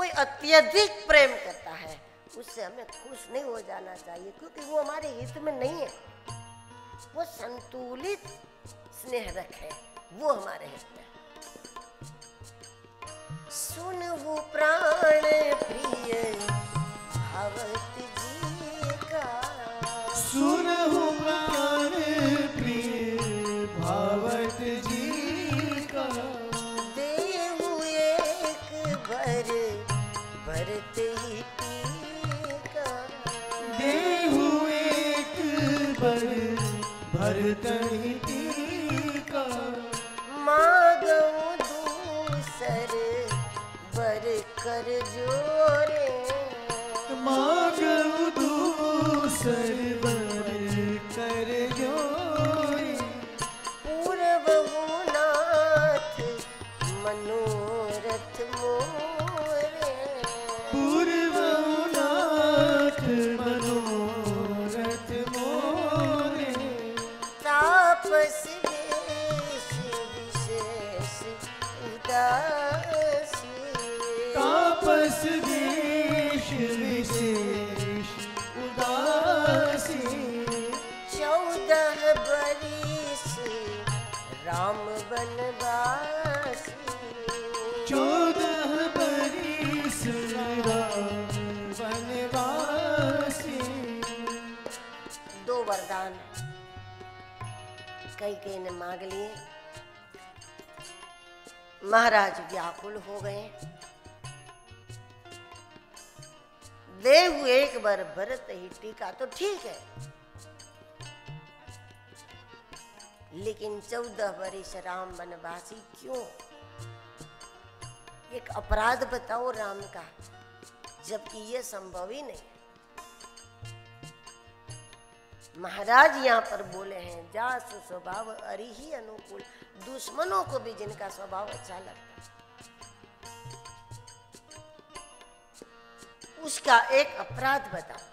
कोई अत्यधिक प्रेम करता है उससे हमें खुश नहीं हो जाना चाहिए, क्योंकि वो हमारे हित में नहीं है। वो संतुलित स्नेह रखे, वो हमारे हित में। सुनहु प्राण प्रिय भावत जी का,
सुनहु प्राण प्रिय भावत जी का,
देहु एक भर भरत ही टीका,
देहु एक बर भरत ही टीका,
मांगू दूसर बर कर जोरे,
मांगू दूसर बर कर जोरे,
पूर्वहु नाथ मनोरथ मोरे,
पूर्वहु नाथ मनोरथ मोरे,
तापस वेश विशेष उदासी,
तापस देश विशेष उदासी,
14 बरिस राम बनवासी,
14 बरिस राम वनवासी।
2 वरदान कई ने मांग लिए। महाराज व्याकुल हो गए। देहु एक बार भरत ही टीका तो ठीक है, लेकिन 14 वर्ष राम वनवासी क्यों? एक अपराध बताओ राम का, जबकि ये संभव ही नहीं। महाराज यहाँ पर बोले हैं, जासु स्वभाव अरि ही अनुकूल, दुश्मनों को भी जिनका स्वभाव अच्छा लगता है उसका एक अपराध बताओ।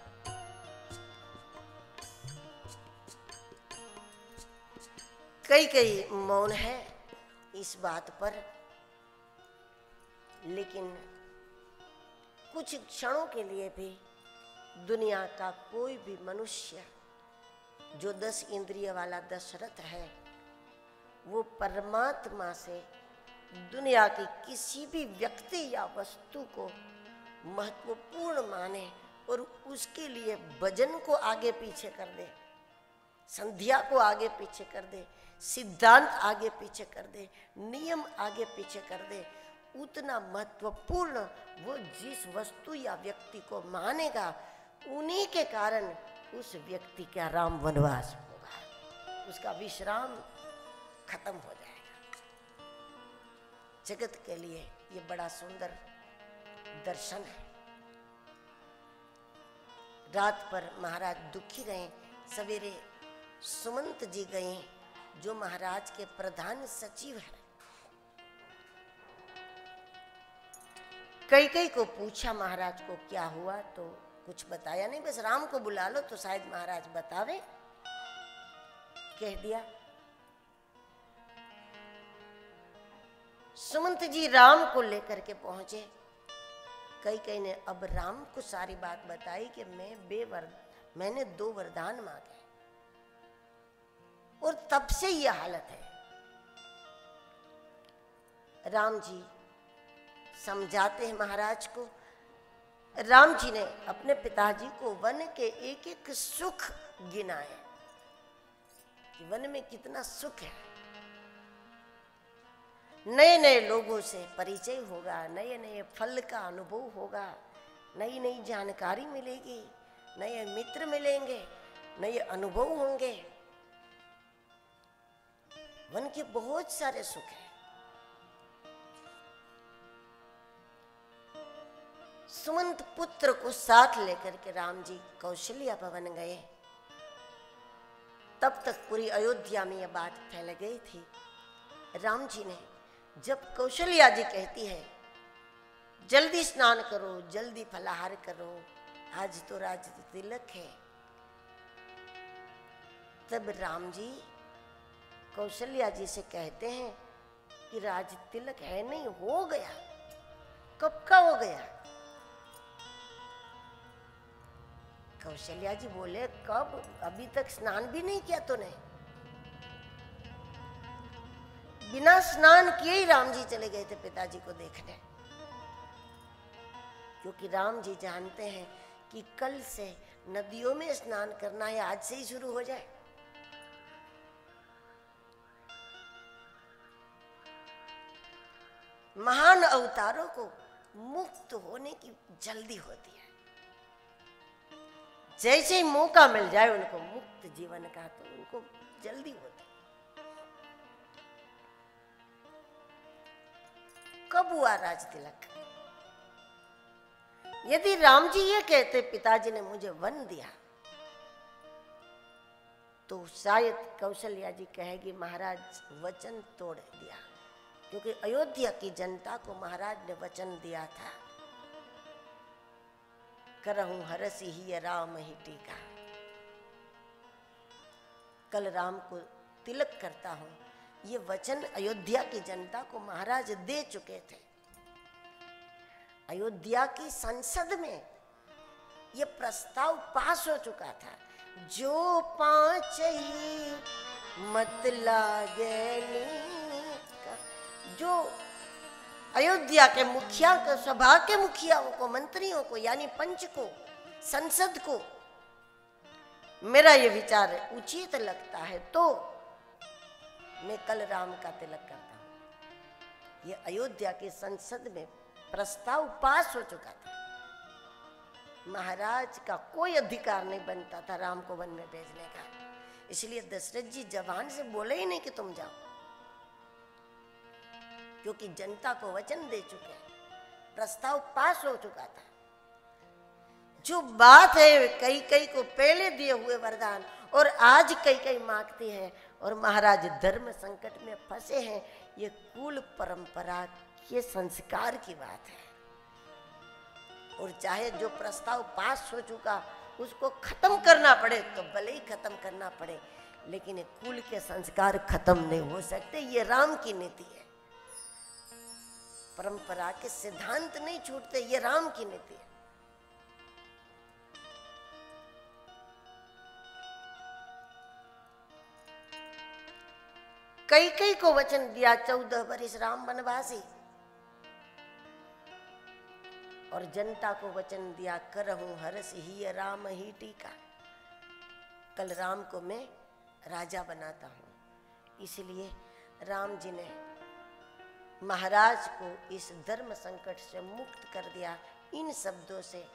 कई मौन है इस बात पर, लेकिन कुछ क्षणों के लिए भी दुनिया का कोई भी मनुष्य जो 10 इंद्रिय वाला दशरथ है, वो परमात्मा से दुनिया की किसी भी व्यक्ति या वस्तु को महत्वपूर्ण माने और उसके लिए भजन को आगे पीछे कर दे, संध्या को आगे पीछे कर दे, सिद्धांत आगे पीछे कर दे, नियम आगे पीछे कर दे, उतना महत्वपूर्ण वो जिस वस्तु या व्यक्ति को मानेगा, उन्हीं के कारण उस व्यक्ति का राम वनवास होगा, उसका विश्राम खत्म हो जाएगा। जगत के लिए ये बड़ा सुंदर दर्शन है। रात पर महाराज दुखी रहे, सवेरे सुमंत जी गए जो महाराज के प्रधान सचिव है। कई को पूछा महाराज को क्या हुआ, तो कुछ बताया नहीं, बस राम को बुला लो तो शायद महाराज बतावे, कह दिया। सुमंत जी राम को लेकर के पहुंचे। कई ने अब राम को सारी बात बताई कि मैंने 2 वरदान मांगे और तब से यह हालत है। राम जी समझाते हैं महाराज को। राम जी ने अपने पिताजी को वन के एक सुख गिनाए कि वन में कितना सुख है। नए लोगों से परिचय होगा, नए फल का अनुभव होगा, नई जानकारी मिलेगी, नए मित्र मिलेंगे, नए अनुभव होंगे। वन के बहुत सारे सुख हैं। सुमंत पुत्र को साथ लेकर के राम जी कौशल्या भवन गए। तब तक पूरी अयोध्या में यह बात फैल गई थी। राम जी ने जब कौशल्या जी कहती है जल्दी स्नान करो, जल्दी फलाहार करो, आज तो राज तिलक है, तब राम जी कौशल्या जी से कहते हैं कि राज तिलक है नहीं, हो गया। कब का हो गया? कौशल्या जी बोले, कब? अभी तक स्नान भी नहीं किया तूने? बिना स्नान किए ही राम जी चले गए थे पिताजी को देखने, क्योंकि राम जी जानते हैं कि कल से नदियों में स्नान करना है, आज से ही शुरू हो जाए। महान अवतारों को मुक्त होने की जल्दी होती है, जैसे ही मौका मिल जाए उनको मुक्त जीवन का, तो उनको जल्दी होती है। कब हुआ राज तिलक? यदि राम जी ये कहते पिताजी ने मुझे वन दिया, तो शायद कौशल्या जी कहेगी महाराज वचन तोड़ दिया, क्योंकि अयोध्या की जनता को महाराज ने वचन दिया था, करहूं हरसि ही राम ही टीका, कल राम को तिलक करता हूं। ये वचन अयोध्या की जनता को महाराज दे चुके थे। अयोध्या की संसद में ये प्रस्ताव पास हो चुका था, जो पांच ही मत लागनी का, जो अयोध्या के मुखिया को, सभा के मुखियाओं को, मंत्रियों को, यानी पंच को, संसद को मेरा ये विचार उचित लगता है, तो मैं कल राम का तिलक करता हूं। ये अयोध्या की संसद में प्रस्ताव पास हो चुका था। महाराज का कोई अधिकार नहीं बनता था राम को वन में भेजने का, इसलिए दशरथ जी जवान से बोले ही नहीं कि तुम जाओ, क्योंकि जनता को वचन दे चुके, प्रस्ताव पास हो चुका था। जो बात है कई को पहले दिए हुए वरदान और आज कई मांगती है, और महाराज धर्म संकट में फंसे हैं, ये कुल परंपरा के संस्कार की बात है। और चाहे जो प्रस्ताव पास हो चुका उसको खत्म करना पड़े तो भले ही खत्म करना पड़े, लेकिन ये कुल के संस्कार खत्म नहीं हो सकते। ये राम की नीति है, परंपरा के सिद्धांत नहीं छूटते, ये राम की नीति है। कई को वचन दिया 14 वर्ष राम वनवासी, और जनता को वचन दिया करहूं हरस ही राम ही टीका, कल राम को मैं राजा बनाता हूं। इसलिए राम जी ने महाराज को इस धर्म संकट से मुक्त कर दिया इन शब्दों से,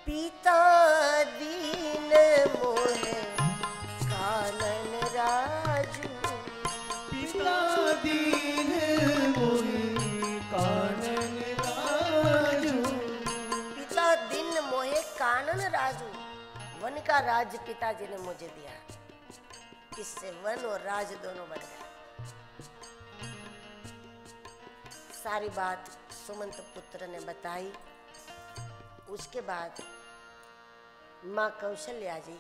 पिता दीन मोहे कानन राजू,
पिता दीन मोहे कानन राजू,
पिता दीन मोहे कानन राजू, वन का राज पिताजी ने मुझे दिया, इससे वन और राज दोनों बन गए। सारी बात सुमंत पुत्र ने बताई। उसके बाद माँ कौशल्या जी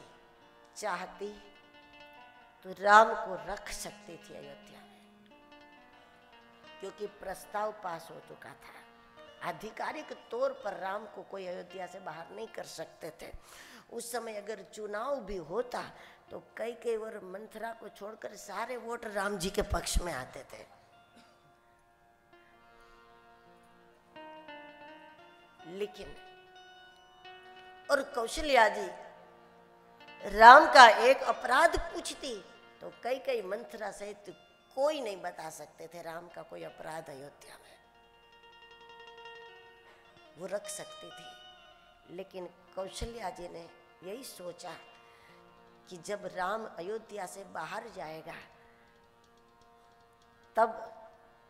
चाहती तो राम को रख सकती थी अयोध्या में, क्योंकि प्रस्ताव पास हो चुका था। आधिकारिक तौर पर राम को कोई अयोध्या से बाहर नहीं कर सकते थे। उस समय अगर चुनाव भी होता तो कई और मंथरा को छोड़कर सारे वोट राम जी के पक्ष में आते थे। लेकिन और कौशल्या जी राम का एक अपराध पूछती तो कई मंथरा सहित कोई नहीं बता सकते थे राम का कोई अपराध अयोध्या में, वो रख सकती थी। लेकिन कौशल्या जी ने यही सोचा कि जब राम अयोध्या से बाहर जाएगा तब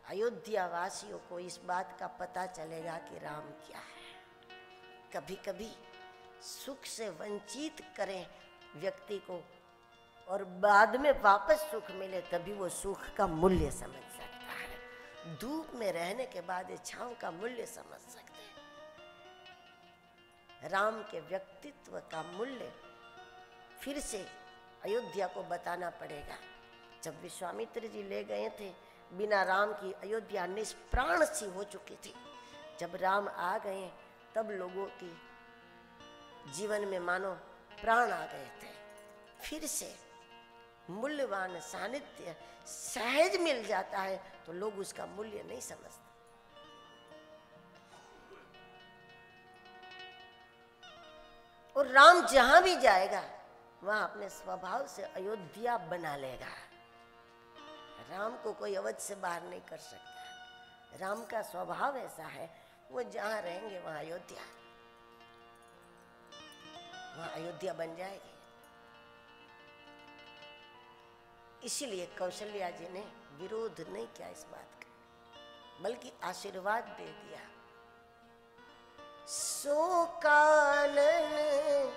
अयोध्या वासियों को इस बात का पता चलेगा कि राम क्या है। कभी कभी सुख से वंचित करें व्यक्ति को और बाद में वापस सुख मिले तभी वो सुख का मूल्य समझ सकता है। धूप में रहने के बाद छांव का मूल्य समझ सकते हैं। राम के व्यक्तित्व का मूल्य फिर से अयोध्या को बताना पड़ेगा। जब विश्वामित्र जी ले गए थे, बिना राम की अयोध्या निष्प्राण सी हो चुकी थी। जब राम आ गए तब लोगों की जीवन में मानो प्राण आ गए थे। फिर से मूल्यवान सानिध्य सहज मिल जाता है तो लोग उसका मूल्य नहीं समझते। और राम जहां भी जाएगा वहां अपने स्वभाव से अयोध्या बना लेगा। राम को कोई अवध से बाहर नहीं कर सकता। राम का स्वभाव ऐसा है, वो जहां रहेंगे वहां अयोध्या, वहां अयोध्या बन जाएगी। इसीलिए कौशल्या जी ने विरोध नहीं किया इस बात का, बल्कि आशीर्वाद दे दिया। सो कानन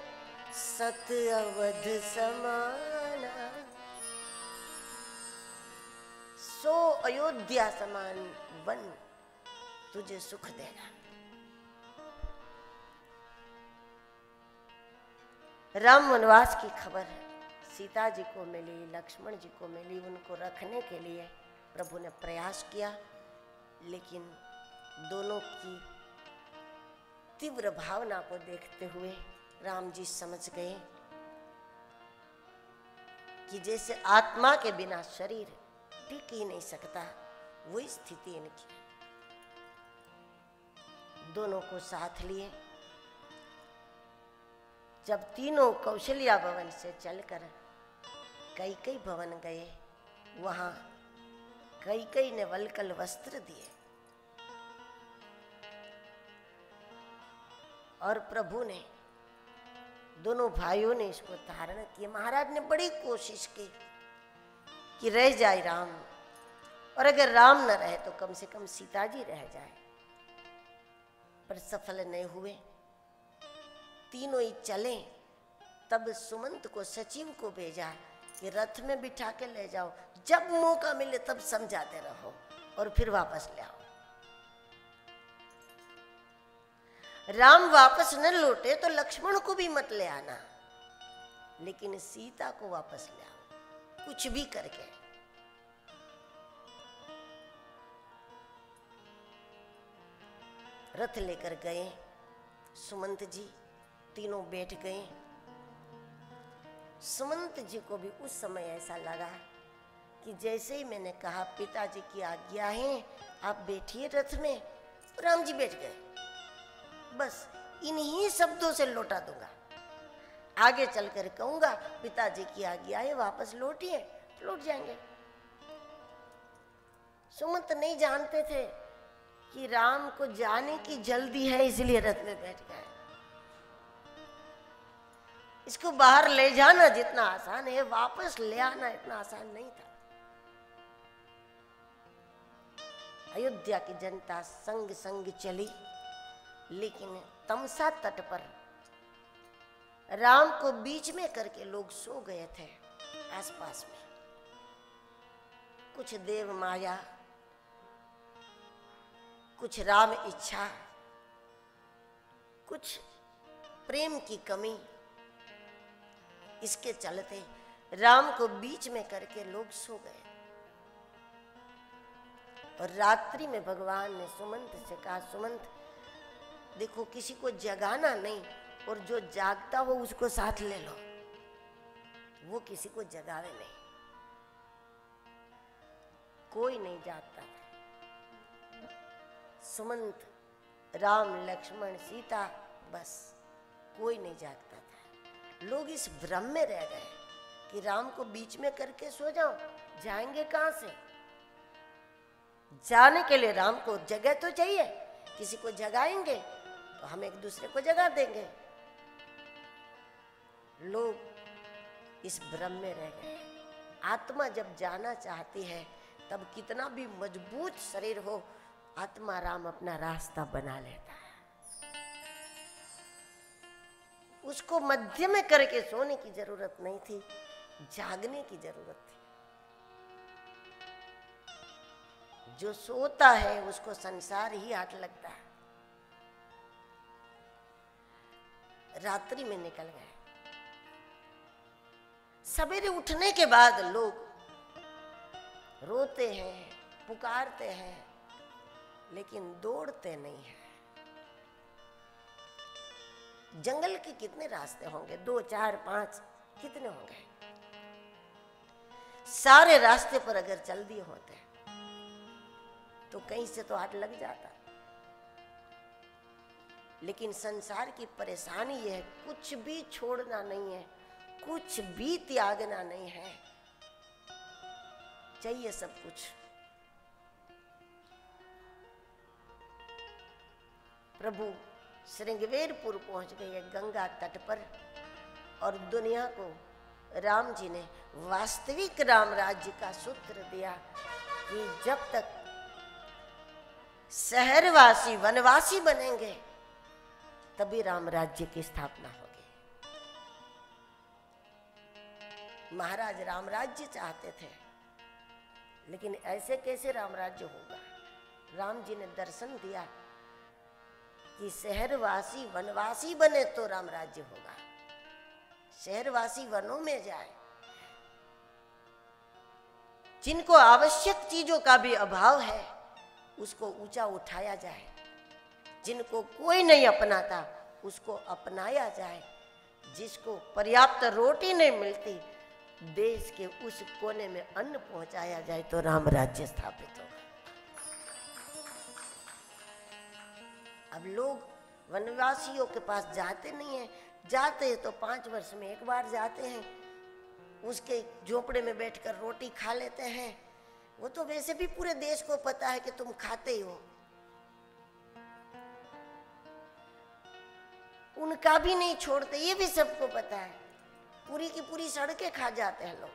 सत अवध समाना, सो अयोध्या समान वन तुझे सुख देगा। राम वनवास की खबर सीता जी को मिली, लक्ष्मण जी को मिली। उनको रखने के लिए प्रभु ने प्रयास किया, लेकिन दोनों की तीव्र भावना को देखते हुए राम जी समझ गए कि जैसे आत्मा के बिना शरीर टिक ही नहीं सकता, वही स्थिति इनकी। दोनों को साथ लिए जब तीनों कौशल्या भवन से चलकर कैकेयी भवन गए, वहां कैकेयी ने वल्कल वस्त्र दिए और प्रभु ने, दोनों भाइयों ने इसको धारण किया। महाराज ने बड़ी कोशिश की कि रह जाए राम, और अगर राम न रहे तो कम से कम सीता जी रह जाए, पर सफल नहीं हुए। तीनों ही चले। तब सुमंत को, सचिव को भेजा कि रथ में बिठा के ले जाओ, जब मौका मिले तब समझाते रहो और फिर वापस ले आओ। राम वापस न लौटे तो लक्ष्मण को भी मत ले आना, लेकिन सीता को वापस ले आओ, कुछ भी करके। रथ लेकर गए सुमंत जी, तीनों बैठ गए। सुमंत जी को भी उस समय ऐसा लगा कि जैसे ही मैंने कहा पिताजी की आज्ञा है, आप बैठिए रथ में, राम जी बैठ गए। बस इन्हीं शब्दों से लौटा दूंगा, आगे चलकर कहूंगा पिताजी की आज्ञा है, वापस लौटिए, लौट जाएंगे। सुमंत नहीं जानते थे कि राम को जाने की जल्दी है, इसलिए रथ में बैठ गए। इसको बाहर ले जाना जितना आसान है, वापस ले आना इतना आसान नहीं था। अयोध्या की जनता संग संग चली, लेकिन तमसा तट पर राम को बीच में करके लोग सो गए थे आसपास में। कुछ देव माया, कुछ राम इच्छा, कुछ प्रेम की कमी, इसके चलते राम को बीच में करके लोग सो गए। और रात्रि में भगवान ने सुमंत से कहा, सुमंत देखो किसी को जगाना नहीं, और जो जागता हो उसको साथ ले लो, वो किसी को जगावे नहीं। कोई नहीं जागता था। सुमंत, राम, लक्ष्मण, सीता, बस कोई नहीं जागता था। लोग इस भ्रम में रह गए कि राम को बीच में करके सो जाओ, जाएंगे कहां से? जाने के लिए राम को जगह तो चाहिए, किसी को जगाएंगे तो हम एक दूसरे को जगा देंगे। लोग इस भ्रम में रह गए। आत्मा जब जाना चाहती है तब कितना भी मजबूत शरीर हो, आत्मा राम अपना रास्ता बना लेता है। उसको मध्य में करके सोने की जरूरत नहीं थी, जागने की जरूरत थी। जो सोता है उसको संसार ही हाथ लगता है। रात्रि में निकल गए। सवेरे उठने के बाद लोग रोते हैं, पुकारते हैं, लेकिन दौड़ते नहीं हैं। जंगल के कितने रास्ते होंगे, 2 4 5 कितने होंगे? सारे रास्ते पर अगर चल दिए होते तो कहीं से तो हाथ लग जाता। लेकिन संसार की परेशानी यह है, कुछ भी छोड़ना नहीं है, कुछ भी त्यागना नहीं है, चाहिए सब कुछ। प्रभु श्रृंगवेरपुर पहुंच गए गंगा तट पर, और दुनिया को राम जी ने वास्तविक राम राज्य का सूत्र दिया कि जब तक शहरवासी वनवासी बनेंगे तभी राम राज्य की स्थापना होगी। महाराज राम राज्य चाहते थे, लेकिन ऐसे कैसे राम राज्य होगा? राम जी ने दर्शन दिया कि शहरवासी वनवासी बने तो राम राज्य होगा। शहरवासी वनों में जाए, जिनको आवश्यक चीजों का भी अभाव है उसको ऊंचा उठाया जाए, जिनको कोई नहीं अपनाता उसको अपनाया जाए, जिसको पर्याप्त रोटी नहीं मिलती देश के उस कोने में अन्न पहुंचाया जाए तो राम राज्य स्थापित होगा। अब लोग वनवासियों के पास जाते नहीं है, जाते हैं तो 5 वर्ष में एक बार जाते हैं, उसके झोपड़े में बैठकर रोटी खा लेते हैं। वो तो वैसे भी पूरे देश को पता है कि तुम खाते ही हो, उनका भी नहीं छोड़ते, ये भी सबको पता है। पूरी की पूरी सड़कें खा जाते हैं लोग,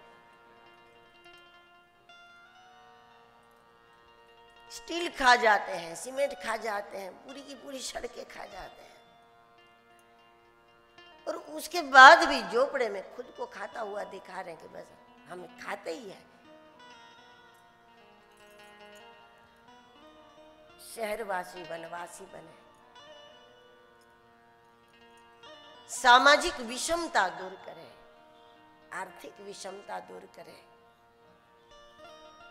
स्टील खा जाते हैं, सीमेंट खा जाते हैं, पूरी की पूरी सड़कें खा जाते हैं, और उसके बाद भी झोपड़े में खुद को खाता हुआ दिखा रहे हैं कि बस हम खाते ही हैं। शहरवासी वनवासी बने, सामाजिक विषमता दूर करें, आर्थिक विषमता दूर करें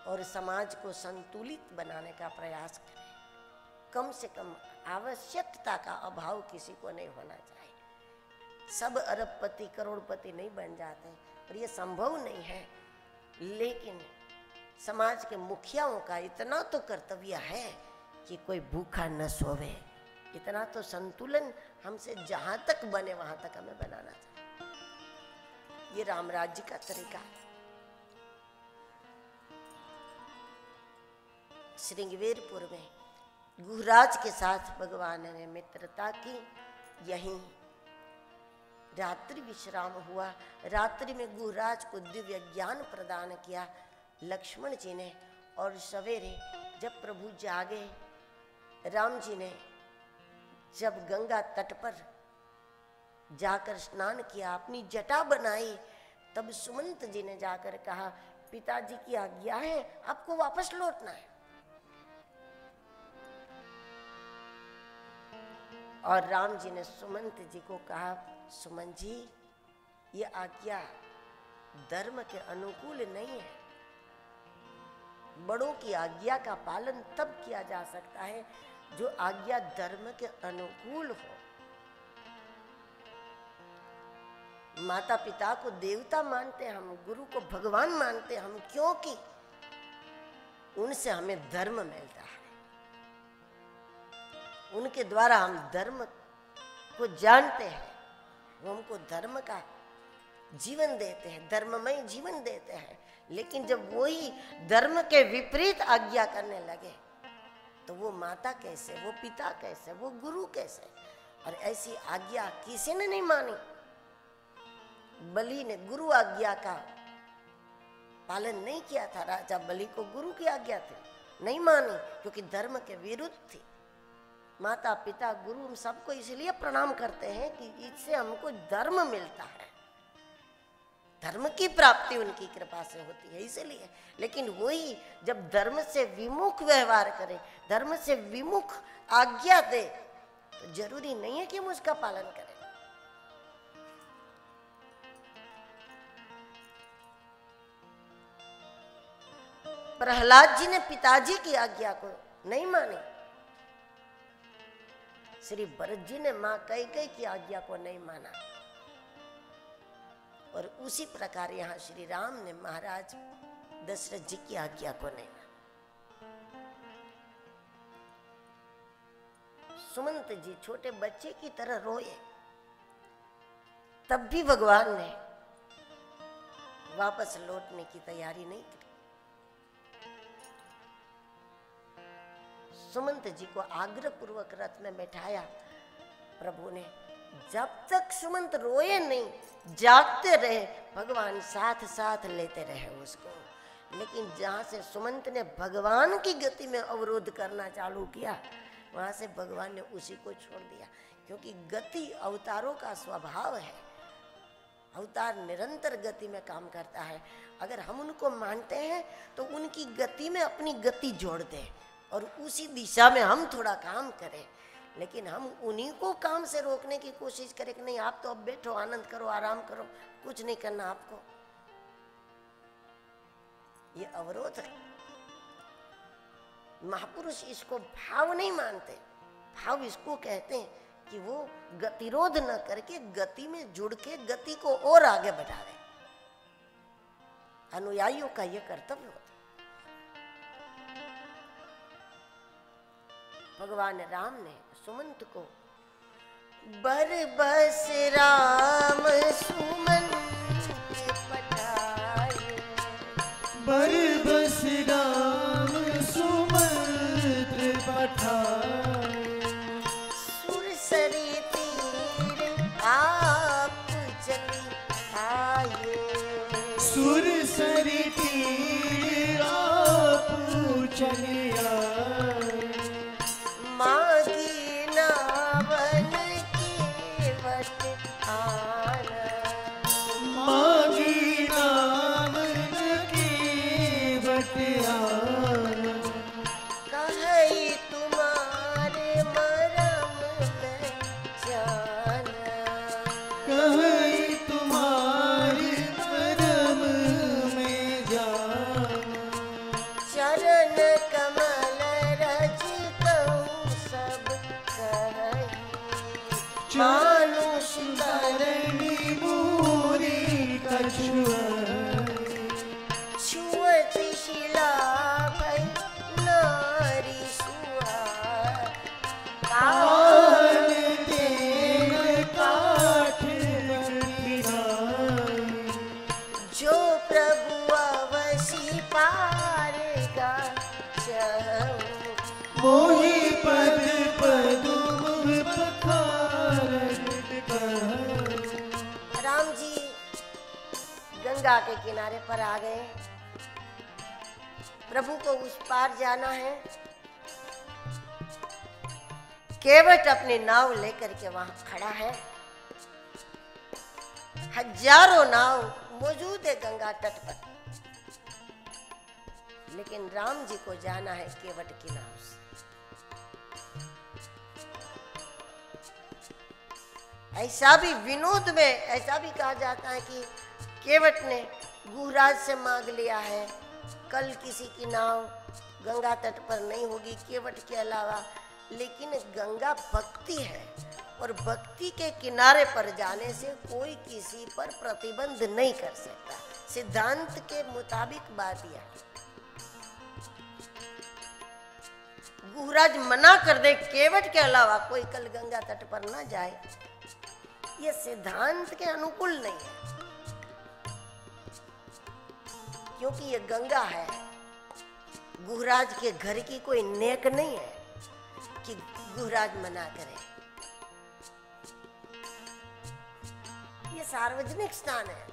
और समाज को संतुलित बनाने का प्रयास करें। कम से कम आवश्यकता का अभाव किसी को नहीं होना चाहिए। सब अरबपति करोड़पति नहीं बन जाते और ये संभव नहीं है, लेकिन समाज के मुखियाओं का इतना तो कर्तव्य है कि कोई भूखा न सोवे। इतना तो संतुलन हमसे जहां तक बने वहां तक हमें बनाना चाहिए। ये राम राज्य का तरीका है। श्रृंगवेरपुर में गुहराज के साथ भगवान ने मित्रता की, यहीं रात्रि विश्राम हुआ। रात्रि में गुहराज को दिव्य ज्ञान प्रदान किया लक्ष्मण जी ने, और सवेरे जब प्रभु जागे, राम जी ने जब गंगा तट पर जाकर स्नान किया, अपनी जटा बनाई, तब सुमंत जी ने जाकर कहा, पिताजी की आज्ञा है, आपको वापस लौटना है। और राम जी ने सुमंत जी को कहा, सुमन जी, ये आज्ञा धर्म के अनुकूल नहीं है। बड़ों की आज्ञा का पालन तब किया जा सकता है जो आज्ञा धर्म के अनुकूल हो। माता पिता को देवता मानते हैं हम, गुरु को भगवान मानते हैं हम, क्योंकि उनसे हमें धर्म मिलता है। उनके द्वारा हम धर्म को जानते हैं, वो हमको धर्म का जीवन देते हैं, धर्ममय जीवन देते हैं। लेकिन जब वही धर्म के विपरीत आज्ञा करने लगे तो वो माता कैसे, वो पिता कैसे, वो गुरु कैसे? और ऐसी आज्ञा किसी ने नहीं मानी। बलि ने गुरु आज्ञा का पालन नहीं किया था, राजा बलि को गुरु की आज्ञा थी, नहीं मानी, क्योंकि धर्म के विरुद्ध थी। माता पिता गुरु हम सबको इसलिए प्रणाम करते हैं कि इससे हमको धर्म मिलता है, धर्म की प्राप्ति उनकी कृपा से होती है, इसलिए। लेकिन वही जब धर्म से विमुख व्यवहार करे, धर्म से विमुख आज्ञा दे, तो जरूरी नहीं है कि हम उसका पालन करें। प्रहलाद जी ने पिताजी की आज्ञा को नहीं मानी, श्री भरत जी ने मां कैकेयी की आज्ञा को नहीं माना, और उसी प्रकार यहाँ श्री राम ने महाराज दशरथ जी की आज्ञा को नहीं माना। सुमंत जी छोटे बच्चे की तरह रोए, तब भी भगवान ने वापस लौटने की तैयारी नहीं की। सुमंत जी को आग्रह पूर्वक रथ में बैठाया प्रभु ने। जब तक सुमंत रोए नहीं, जागते रहे, भगवान साथ साथ लेते रहे उसको। लेकिन जहां से सुमंत ने भगवान की गति में अवरोध करना चालू किया, वहां से भगवान ने उसी को छोड़ दिया। क्योंकि गति अवतारों का स्वभाव है, अवतार निरंतर गति में काम करता है। अगर हम उनको मानते हैं तो उनकी गति में अपनी गति जोड़ दें और उसी दिशा में हम थोड़ा काम करें। लेकिन हम उन्हीं को काम से रोकने की कोशिश करें कि नहीं आप तो अब बैठो, आनंद करो, आराम करो, कुछ नहीं करना आपको, ये अवरोध है। महापुरुष इसको भाव नहीं मानते। भाव इसको कहते हैं कि वो गतिरोध न करके गति में जुड़ के गति को और आगे बढ़ावे। अनुयायियों का यह कर्तव्य होता। भगवान राम ने सुमंत को बरबस राम सुमंत पठाए,
बरबस राम सुमंत पठाए,
सुरसरी तीर आप चली आए,
सुरसरी तीर आप चली आए,
मागी नावन के वट आना,
मागी नावन के वट आना,
कहीं तुम्हारे मरम में जाना,
कहीं तुम्हारे मरम में जाना,
चरण कमल रज कहूँ सब कहीं,
मानुष धरणी मूरी कछुआई,
छुअत शिला भई नारी सुहार,
कान देन काठ गिराई,
जो प्रभु अवसी पारेगा चहु,
मोहि पद पदुम पखारन कहु।
राम जी गंगा के किनारे पर आ गए। प्रभु को उस पार जाना है। केवट अपनी नाव लेकर के वहां खड़ा है। हजारों नाव मौजूद है गंगा तट पर, लेकिन राम जी को जाना है केवट की नाव से। ऐसा भी विनोद में ऐसा भी कहा जाता है कि केवट ने गुहराज से मांग लिया है, कल किसी की नाव गंगा तट पर नहीं होगी केवट के अलावा। लेकिन गंगा भक्ति है और भक्ति के किनारे पर जाने से कोई किसी पर प्रतिबंध नहीं कर सकता। सिद्धांत के मुताबिक बात यह है। गुहराज मना कर दे केवट के अलावा कोई कल गंगा तट पर ना जाए, यह सिद्धांत के अनुकूल नहीं है, क्योंकि ये गंगा है। गुहराज के घर की कोई नेक नहीं है कि गुहराज मना करे। ये सार्वजनिक स्थान है।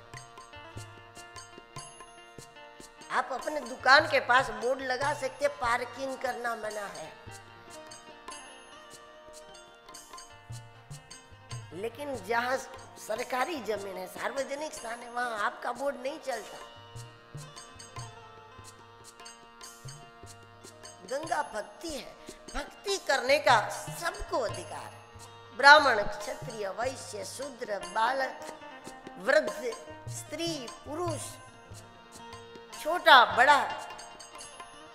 आप अपने दुकान के पास बोर्ड लगा सकते, पार्किंग करना मना है, लेकिन जहां सरकारी जमीन है, सार्वजनिक स्थान है, वहां आपका बोर्ड नहीं चलता। गंगा भक्ति है। भक्ति करने का सबको अधिकार है। ब्राह्मण, क्षत्रिय, वैश्य, शूद्र, बालक, वृद्ध, स्त्री, पुरुष, छोटा बड़ा,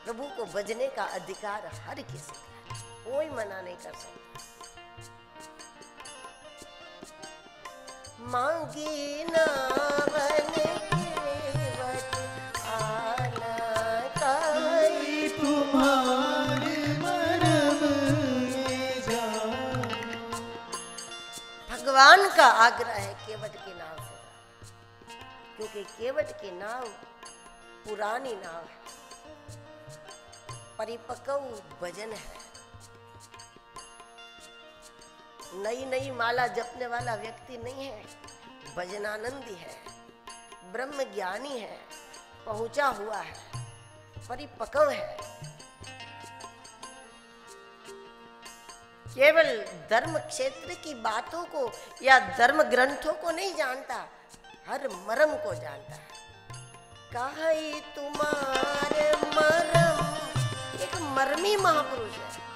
प्रभु को भजने का अधिकार हर किसी का, कोई मना नहीं कर सकता। मांगी नावन केवट आना काई।
तुम्हारे मरम में जाना।
भगवान का आग्रह है केवट की नाव से, क्योंकि केवट की नाव पुरानी नाव है, परिपक्व भजन है, नई नई माला जपने वाला व्यक्ति नहीं है, भजनानंदी है, ब्रह्म ज्ञानी है, पहुंचा हुआ है, परिपक्व है। केवल धर्म क्षेत्र की बातों को या धर्म ग्रंथों को नहीं जानता, हर मर्म को जानता है। काई तुम्हारे मर्म, एक मर्मी महापुरुष है।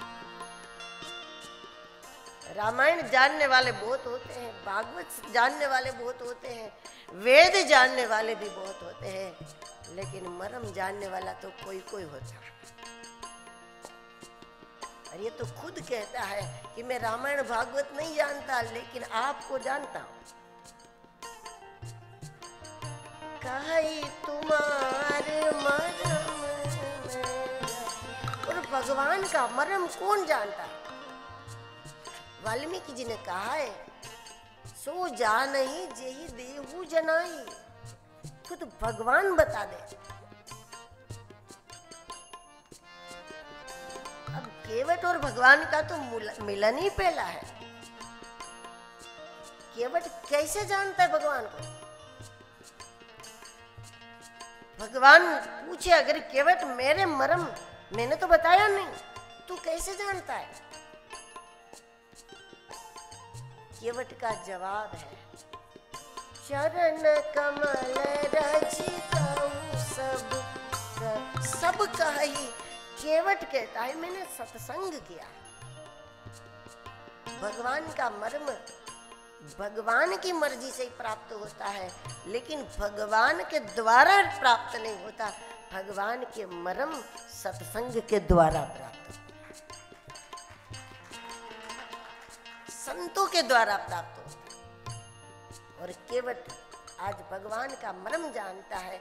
रामायण जानने वाले बहुत होते हैं, भागवत जानने वाले बहुत होते हैं, वेद जानने वाले भी बहुत होते हैं, लेकिन मर्म जानने वाला तो कोई कोई होता है। और ये तो खुद कहता है कि मैं रामायण भागवत नहीं जानता, लेकिन आपको जानता हूं। काई तुम्हारे मर्म में। और भगवान का मर्म कौन जानता है? वाल्मीकि जी ने कहा है, सो जानहि जेहि देहु जनाई। खुद भगवान बता दे। अब केवट और भगवान का तो मिलन ही पहला है। केवट कैसे जानता है भगवान को? भगवान पूछे, अगर केवट मेरे मर्म मैंने तो बताया नहीं, तू कैसे जानता है? केवट का जवाब है, चरण कमल रचितौ सब कही। केवट कहता है मैंने सत्संग किया। भगवान का मर्म भगवान की मर्जी से ही प्राप्त होता है, लेकिन भगवान के द्वारा प्राप्त नहीं होता। भगवान के मर्म सत्संग के द्वारा प्राप्त होता है, संतों के द्वारा प्राप्त होता है। और केवट आज भगवान का मर्म जानता है।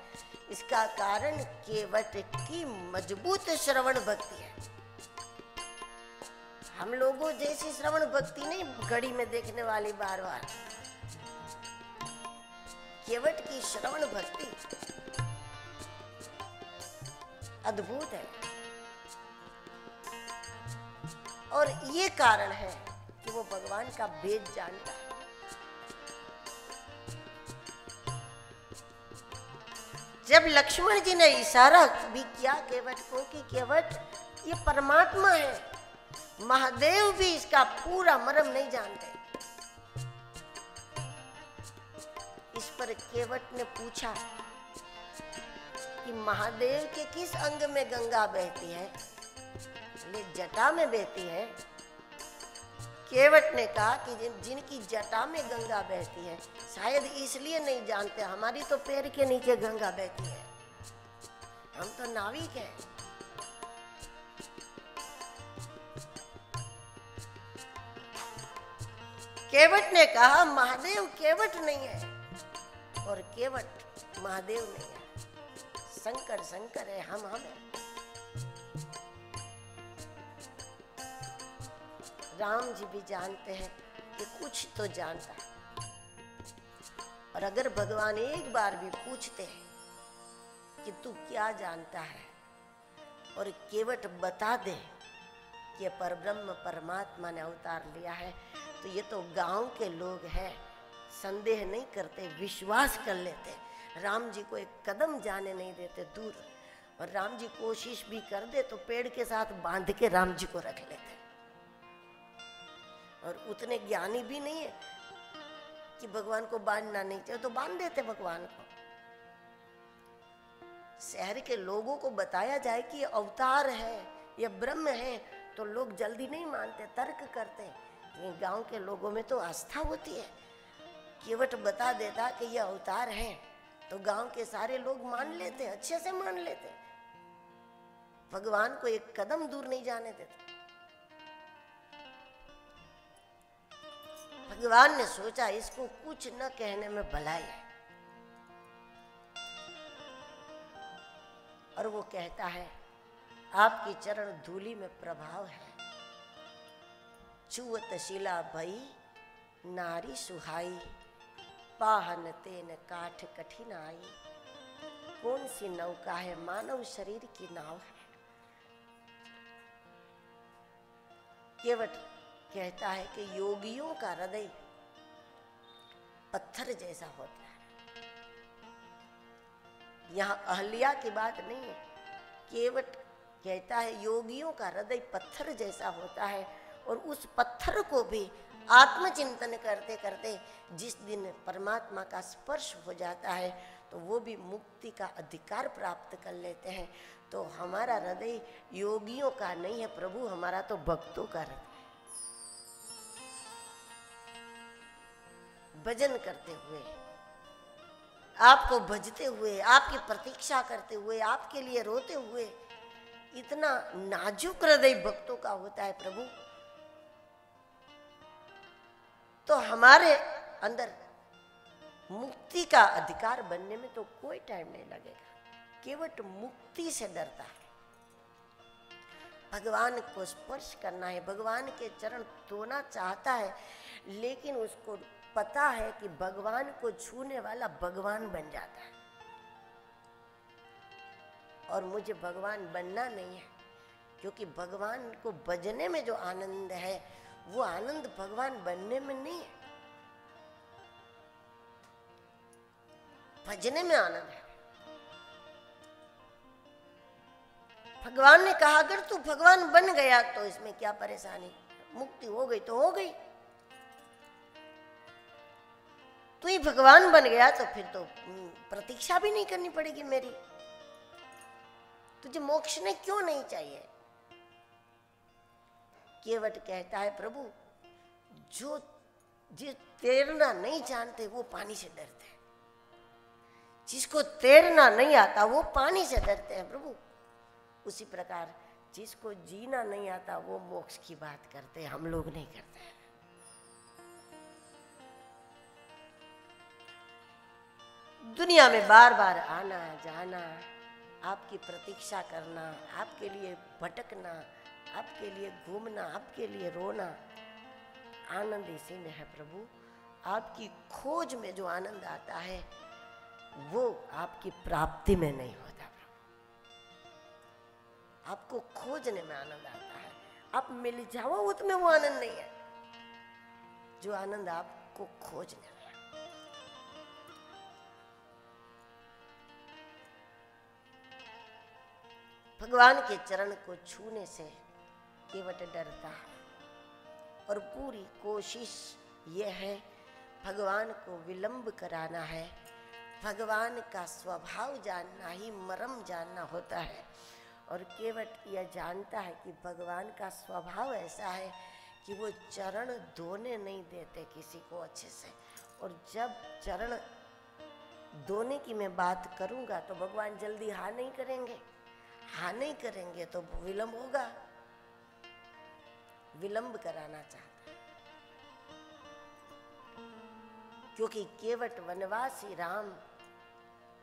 इसका कारण केवट की मजबूत श्रवण भक्ति है। हम लोगों जैसी श्रवण भक्ति नहीं, घड़ी में देखने वाली बार बार। केवट की श्रवण भक्ति अद्भुत है, और ये कारण है कि वो भगवान का भेद जानता है। जब लक्ष्मण जी ने इशारा भी किया केवट को कि केवट ये परमात्मा है, महादेव भी इसका पूरा मर्म नहीं जानते। इस पर केवट ने पूछा कि महादेव के किस अंग में गंगा बहती है? बोले जटा में बहती है। केवट ने कहा कि जिनकी जटा में गंगा बहती है शायद इसलिए नहीं जानते, हमारी तो पैर के नीचे गंगा बहती है, हम तो नाविक हैं। केवट ने कहा महादेव केवट नहीं है और केवट महादेव नहीं है, शंकर शंकर है, हम हैं। राम जी भी जानते हैं कि कुछ तो जानता है, और अगर भगवान एक बार भी पूछते हैं कि तू क्या जानता है और केवट बता दे कि परब्रह्म परमात्मा ने अवतार लिया है, तो ये तो गांव के लोग हैं, संदेह नहीं करते, विश्वास कर लेते। राम जी को एक कदम जाने नहीं देते दूर, और राम जी कोशिश भी कर दे तो पेड़ के साथ बांध के राम जी को रख लेते। और उतने ज्ञानी भी नहीं है कि भगवान को बांधना नहीं चाहिए तो बांध देते भगवान को। शहर के लोगों को बताया जाए कि ये अवतार है, ये ब्रह्म है, तो लोग जल्दी नहीं मानते, तर्क करते। लेकिन गांव के लोगों में तो आस्था होती है। केवट बता देता कि ये अवतार है तो गांव के सारे लोग मान लेते, अच्छे से मान लेते, भगवान को एक कदम दूर नहीं जाने देते। भगवान ने सोचा इसको कुछ न कहने में भलाई है, और वो कहता है आपकी चरण धूलि में प्रभाव है, छुअत शिला भई नारी सुहाई, पाहन तेन काठ कठिन आई, कौन सी नौका है मानव शरीर की नाव है। केवट कहता है कि योगियों का हृदय पत्थर जैसा होता है। यहां अहल्या की बात नहीं है, केवट कहता है योगियों का हृदय पत्थर जैसा होता है, और उस पत्थर को भी आत्मचिंतन करते करते जिस दिन परमात्मा का स्पर्श हो जाता है तो वो भी मुक्ति का अधिकार प्राप्त कर लेते हैं। तो हमारा हृदय योगियों का नहीं है प्रभु, हमारा तो भक्तों का हृदय। भजन करते हुए, आपको भजते हुए, आपकी प्रतीक्षा करते हुए, आपके लिए रोते हुए, इतना नाजुक हृदय भक्तों का होता है प्रभु, तो हमारे अंदर मुक्ति का अधिकार बनने में तो कोई टाइम नहीं लगेगा। केवट मुक्ति से डरता है, भगवान को स्पर्श करना है, भगवान के चरण धोना चाहता है, लेकिन उसको पता है कि भगवान को छूने वाला भगवान बन जाता है, और मुझे भगवान बनना नहीं है, क्योंकि भगवान को भजने में जो आनंद है वो आनंद भगवान बनने में नहीं है, भजने में आनंद है। भगवान ने कहा अगर तू भगवान बन गया तो इसमें क्या परेशानी, मुक्ति हो गई तो हो गई, तू ही भगवान बन गया तो फिर तो प्रतीक्षा भी नहीं करनी पड़ेगी मेरी, तुझे मोक्ष ने क्यों नहीं चाहिए। केवट कहता है प्रभु जो तैरना नहीं जानते वो पानी से डरते हैं, जिसको तैरना नहीं आता वो पानी से डरते हैं प्रभु, उसी प्रकार जिसको जीना नहीं आता वो मोक्ष की बात करते हैं, हम लोग नहीं करते हैं। दुनिया में बार बार आना जाना, आपकी प्रतीक्षा करना, आपके लिए भटकना, आपके लिए घूमना, आपके लिए रोना, आनंद इसी में है प्रभु। आपकी खोज में जो आनंद आता है वो आपकी प्राप्ति में नहीं होता प्रभु, आपको खोजने में आनंद आता है। आप मिल जाओ उसमें वो आनंद नहीं है जो आनंद आपको खोजने में। भगवान के चरण को छूने से केवट डरता है, और पूरी कोशिश यह है भगवान को विलंब कराना है। भगवान का स्वभाव जानना ही मर्म जानना होता है, और केवट यह जानता है कि भगवान का स्वभाव ऐसा है कि वो चरण धोने नहीं देते किसी को अच्छे से, और जब चरण धोने की मैं बात करूंगा तो भगवान जल्दी हाँ नहीं करेंगे, हाँ नहीं करेंगे तो विलंब होगा, विलंब कराना चाहता है, क्योंकि केवट वनवासी राम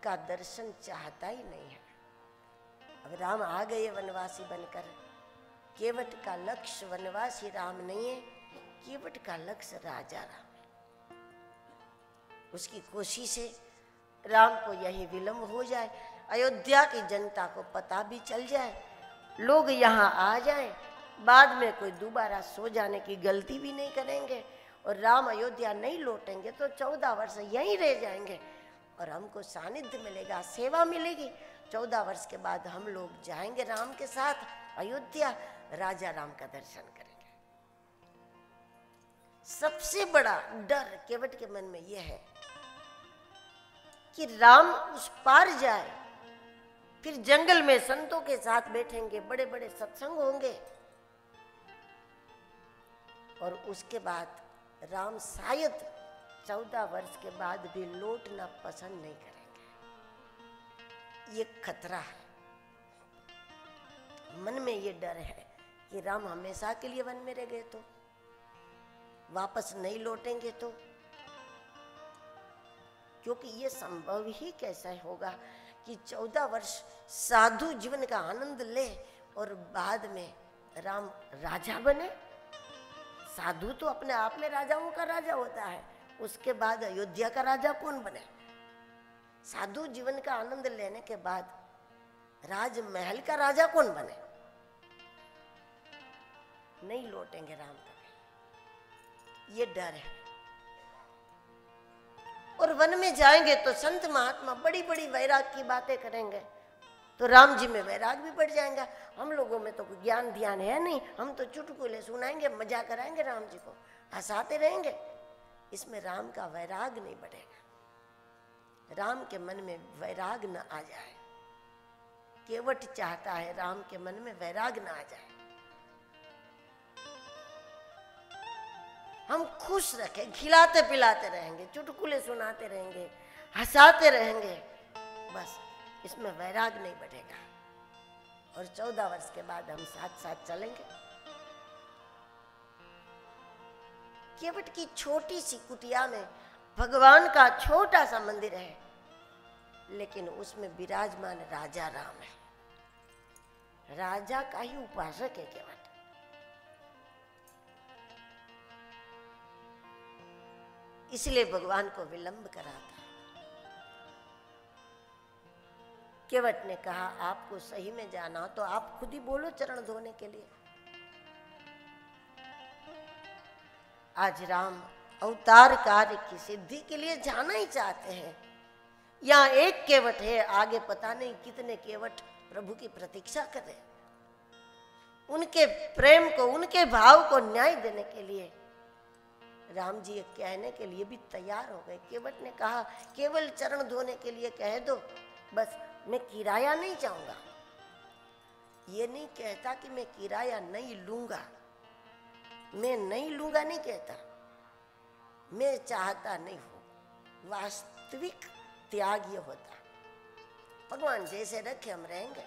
का दर्शन चाहता ही नहीं है। अब राम आ गए वनवासी बनकर, केवट का लक्ष्य वनवासी राम नहीं है, केवट का लक्ष्य राजा राम है। उसकी कोशिश है राम को यही विलंब हो जाए, अयोध्या की जनता को पता भी चल जाए, लोग यहाँ आ जाएं, बाद में कोई दोबारा सो जाने की गलती भी नहीं करेंगे, और राम अयोध्या नहीं लौटेंगे तो 14 वर्ष यहीं रह जाएंगे, और हमको सानिध्य मिलेगा, सेवा मिलेगी। 14 वर्ष के बाद हम लोग जाएंगे राम के साथ अयोध्या, राजा राम का दर्शन करेंगे। सबसे बड़ा डर केवट के मन में यह है कि राम उस पार जाए, फिर जंगल में संतों के साथ बैठेंगे, बड़े बड़े सत्संग होंगे, और उसके बाद राम शायद 14 वर्ष के बाद भी लौटना पसंद नहीं करेंगे। ये खतरा है, मन में ये डर है कि राम हमेशा के लिए वन में रह गए तो वापस नहीं लौटेंगे तो, क्योंकि ये संभव ही कैसा होगा कि 14 वर्ष साधु जीवन का आनंद ले और बाद में राम राजा बने। साधु तो अपने आप में राजाओं का राजा होता है, उसके बाद अयोध्या का राजा कौन बने? साधु जीवन का आनंद लेने के बाद राजमहल का राजा कौन बने? नहीं लौटेंगे राम कभी, ये डर है। और वन में जाएंगे तो संत महात्मा बड़ी बड़ी वैराग की बातें करेंगे, तो राम जी में वैराग भी बढ़ जाएगा। हम लोगों में तो कोई ज्ञान ध्यान है नहीं, हम तो चुटकुले सुनाएंगे, मजा कराएंगे, राम जी को हंसाते रहेंगे, इसमें राम का वैराग नहीं बढ़ेगा। राम के मन में वैराग न आ जाए। केवट चाहता है राम के मन में वैराग न आ जाए। हम खुश रखें, खिलाते पिलाते रहेंगे, चुटकुले सुनाते रहेंगे, हंसाते रहेंगे, बस इसमें वैराग नहीं बढ़ेगा। और 14 वर्ष के बाद हम साथ साथ चलेंगे। केवट की छोटी सी कुटिया में भगवान का छोटा सा मंदिर है, लेकिन उसमें विराजमान राजा राम है। राजा का ही उपासक है केवट। इसलिए भगवान को विलंब कराता। केवट ने कहा आपको सही में जाना तो आप खुद ही बोलो चरण धोने के लिए। आज राम अवतार कार्य की सिद्धि के लिए जाना ही चाहते हैं। यहाँ एक केवट है, आगे पता नहीं कितने केवट प्रभु की प्रतीक्षा कर रहे। उनके प्रेम को, उनके भाव को न्याय देने के लिए राम जी ये कहने के लिए भी तैयार हो गए। केवट ने कहा केवल चरण धोने के लिए कह दो, बस मैं किराया नहीं चाहूंगा। ये नहीं कहता कि मैं किराया नहीं लूंगा, मैं नहीं लूंगा नहीं कहता, मैं चाहता नहीं हूं। वास्तविक त्याग ये होता, भगवान जैसे रखे हम रहेंगे।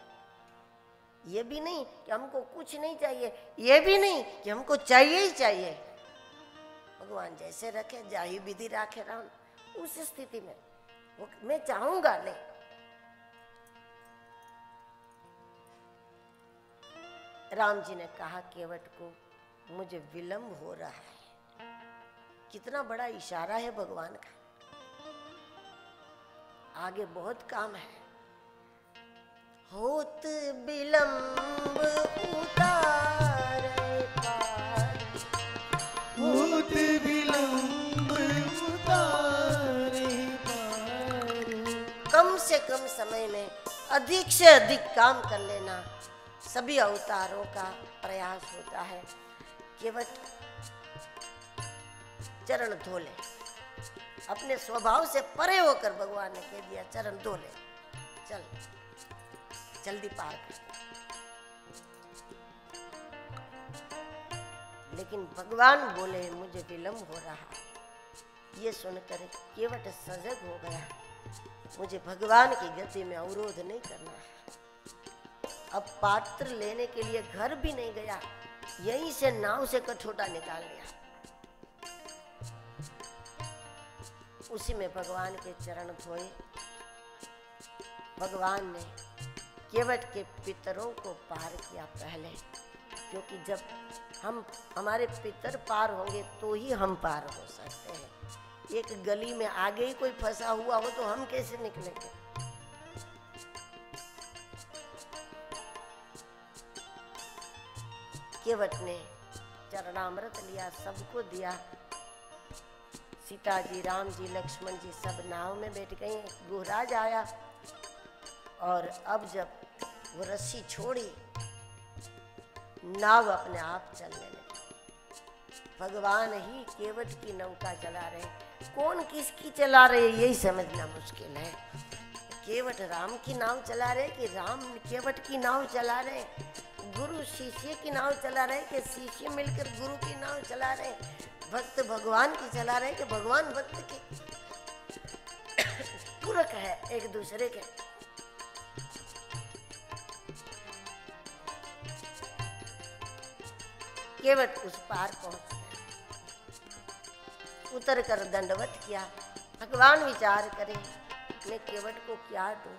ये भी नहीं कि हमको कुछ नहीं चाहिए, ये भी नहीं कि हमको चाहिए ही चाहिए। भगवान जैसे रखे, जाहि विधि राखे राम, उस स्थिति में वो मैं चाहूंगा नहीं। राम जी ने कहा केवट को मुझे विलंब हो रहा है। कितना बड़ा इशारा है भगवान का, आगे बहुत काम है। होत विलंब उतारे पार,
होत विलंब उतारे पार।
कम से कम समय में अधिक से अधिक काम कर लेना सभी अवतारों का प्रयास होता है। केवट चरण धो ले, अपने स्वभाव से परे होकर भगवान ने कह दिया चरण धो ले, चल जल्दी पार कर। लेकिन भगवान बोले मुझे विलंब हो रहा। ये सुनकर केवट सजग हो गया, मुझे भगवान की गति में अवरोध नहीं करना है। अब पात्र लेने के लिए घर भी नहीं गया, यहीं से नाव से कठोटा निकाल लिया। उसी में भगवान के चरण धोए। भगवान ने केवट के पितरों को पार किया पहले, क्योंकि जब हमारे पितर पार होंगे तो ही हम पार हो सकते हैं। एक गली में आगे ही कोई फंसा हुआ हो तो हम कैसे निकलेंगे? केवट ने चरणामृत लिया, सबको दिया। सीता जी, राम जी, लक्ष्मण जी सब नाव में बैठ गए। गुहराज आया और अब जब वो रस्सी छोड़ी, नाव अपने आप चलने लगी। भगवान ही केवट की नौका चला रहे, कौन किसकी चला रहे यही समझना मुश्किल है। केवट राम की नाव चला रहे कि राम केवट की नाव चला रहे, गुरु शिष्य की नाव चला रहे कि शिष्य मिलकर गुरु की नाव चला रहे, भक्त भगवान की चला रहे कि भगवान भक्त की। पूरक है एक दूसरे के। केवट उस पार पहुंच गया। उतर कर दंडवत किया। भगवान विचार करे मैं केवट को क्या दूं।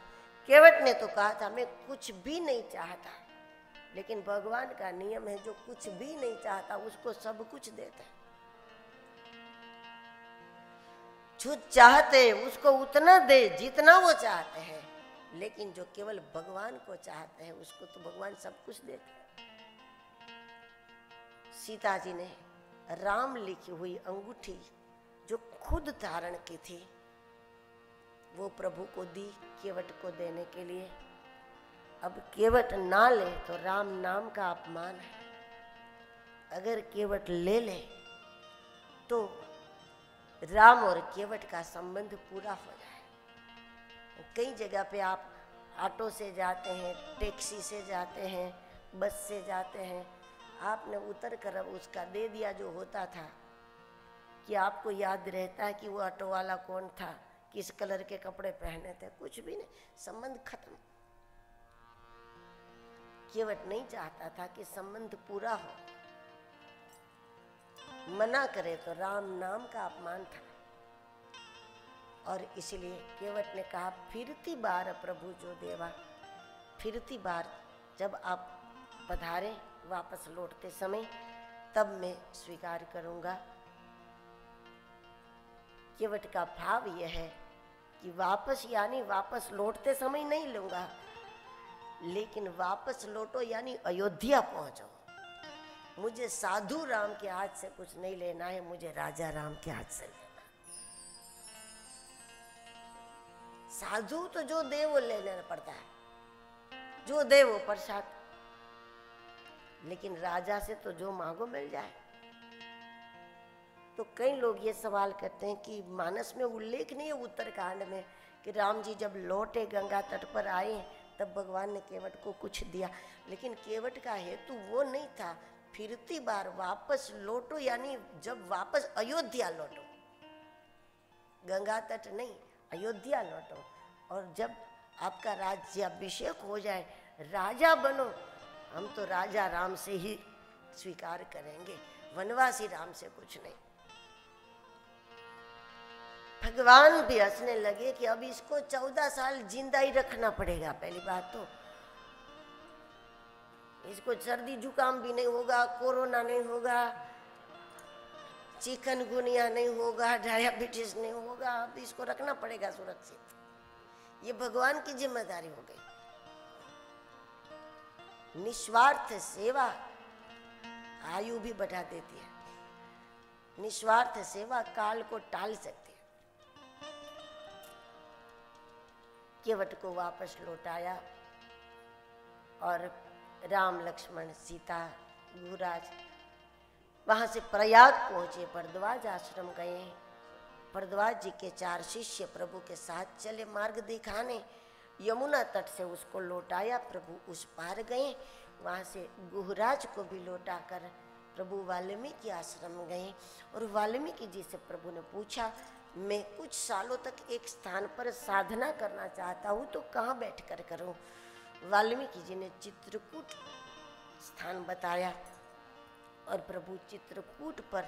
केवट ने तो कहा था मैं कुछ भी नहीं चाहता, लेकिन भगवान का नियम है जो कुछ भी नहीं चाहता उसको सब कुछ देता है। जो चाहते उसको उतना दे जितना वो चाहते हैं, लेकिन जो केवल भगवान को चाहते हैं उसको तो भगवान सब कुछ देते हैं। सीता जी ने राम लिखी हुई अंगूठी जो खुद धारण की थी वो प्रभु को दी केवट को देने के लिए। अब केवट ना ले तो राम नाम का अपमान है, अगर केवट ले ले तो राम और केवट का संबंध पूरा हो जाए। कई जगह पे आप ऑटो से जाते हैं, टैक्सी से जाते हैं, बस से जाते हैं, आपने उतर कर अब उसका दे दिया जो होता था, कि आपको याद रहता है कि वो ऑटो वाला कौन था, किस कलर के कपड़े पहने थे, कुछ भी नहीं, संबंध खत्म। केवट नहीं चाहता था कि संबंध पूरा हो, मना करे तो राम नाम का अपमान था। और इसलिए केवट ने कहा फिरती बार प्रभु जो देवा, फिरती बार जब आप पधारे वापस लौटते समय तब मैं स्वीकार करूंगा। केवट का भाव यह है कि वापस यानी वापस लौटते समय नहीं लूंगा, लेकिन वापस लौटो यानी अयोध्या पहुंचो। मुझे साधु राम के हाथ से कुछ नहीं लेना है, मुझे राजा राम के हाथ से लेना। साधु तो जो दे वो ले लेना पड़ता है, जो दे वो प्रसाद, लेकिन राजा से तो जो मांगो मिल जाए। तो कई लोग ये सवाल करते हैं कि मानस में उल्लेख नहीं है उत्तरकांड में कि राम जी जब लौटे गंगा तट पर आए तब भगवान ने केवट को कुछ दिया, लेकिन केवट का हेतु वो नहीं था। फिरती बार वापस लौटो यानी जब वापस अयोध्या लौटो, गंगा तट नहीं, अयोध्या लौटो। और जब आपका राज्याभिषेक हो जाए, राजा बनो, हम तो राजा राम से ही स्वीकार करेंगे, वनवासी राम से कुछ नहीं। भगवान भी हंसने लगे कि अब इसको 14 साल जिंदा ही रखना पड़ेगा। पहली बात तो इसको सर्दी जुकाम भी नहीं होगा, कोरोना नहीं होगा, चिकनगुनिया नहीं होगा, डायबिटीज नहीं होगा, अब इसको रखना पड़ेगा सुरक्षित। ये भगवान की जिम्मेदारी हो गई। निस्वार्थ सेवा आयु भी बढ़ा देती है, निस्वार्थ सेवा काल को टाल सकती है। केवट को वापस लौटाया और राम लक्ष्मण सीता गुहराज वहां से प्रयाग पहुंचे, भरद्वाज आश्रम गए। भरद्वाज जी के 4 शिष्य प्रभु के साथ चले मार्ग दिखाने। यमुना तट से उसको लौटाया, प्रभु उस पार गए। वहाँ से गुहराज को भी लौटा कर प्रभु वाल्मीकि आश्रम गए। और वाल्मीकि जी से प्रभु ने पूछा मैं कुछ सालों तक एक स्थान पर साधना करना चाहता हूँ, तो कहाँ बैठकर करूँ। वाल्मीकि जी ने चित्रकूट स्थान बताया और प्रभु चित्रकूट पर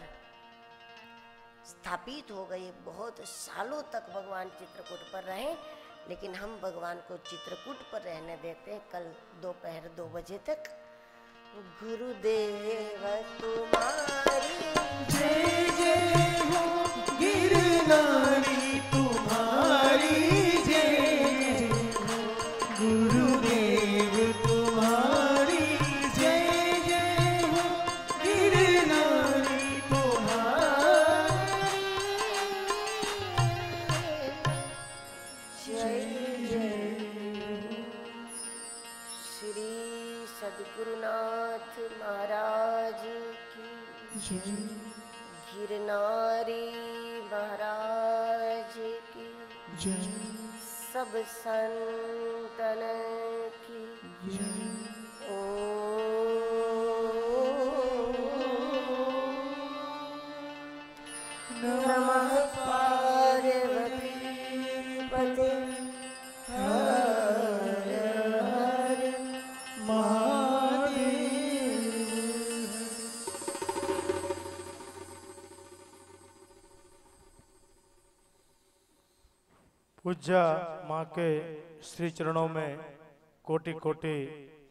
स्थापित हो गए। बहुत सालों तक भगवान चित्रकूट पर रहे, लेकिन हम भगवान को चित्रकूट पर रहने देते हैं कल दोपहर 2 बजे तक। गुरुदेव तुम्हारी
जय जय हो, गिरनारी तुम्हारी जय हो, गुरुदेव तुम्हारी जय जय हो, गिरनारी तुम्हारी
जय जय। श्री सद्गुरुनाथ महाराज की
जय।
गिरनारी महाराज की
जय
सब संतन की
जय।
नमः पार्वती पते हर हर
महादेव।
पूज्य माँ के श्री चरणों में कोटि कोटि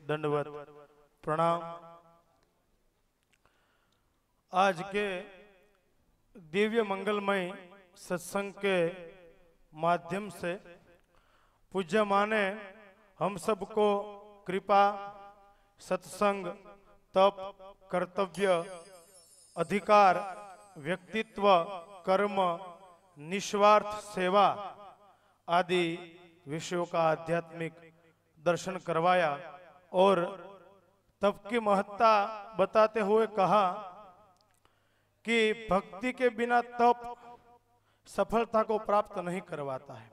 दंडवत प्रणाम। आज के दिव्य मंगलमय सत्संग के माध्यम से पूज्य माँ ने हम सबको कृपा, सत्संग, तप, कर्तव्य, अधिकार, व्यक्तित्व, कर्म, निस्वार्थ सेवा आदि विषयों का आध्यात्मिक दर्शन करवाया और तप की महत्ता बताते हुए कहा कि भक्ति के बिना तप सफलता को प्राप्त नहीं करवाता है।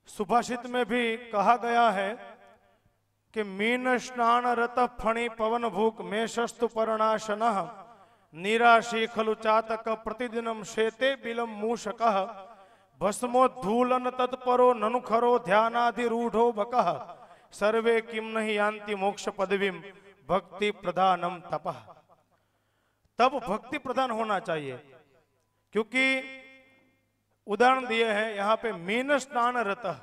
सुभाषित में भी कहा गया है कि मीन स्नान रत फणि पवन भूक मेषस्तु परणाशनः निराशी खलु चातक प्रतिदिनम शेते बिलम मूषकः भस्मोद्धूलन तत्परो ननुखरो ध्यानाधिरूढ़ो बकः सर्वे किम नहीं यान्ति मोक्ष पदवीम भक्ति प्रधानम तपः। तब भक्ति प्रधान होना चाहिए, क्योंकि उदाहरण दिए हैं यहाँ पे मीन स्नान रतः,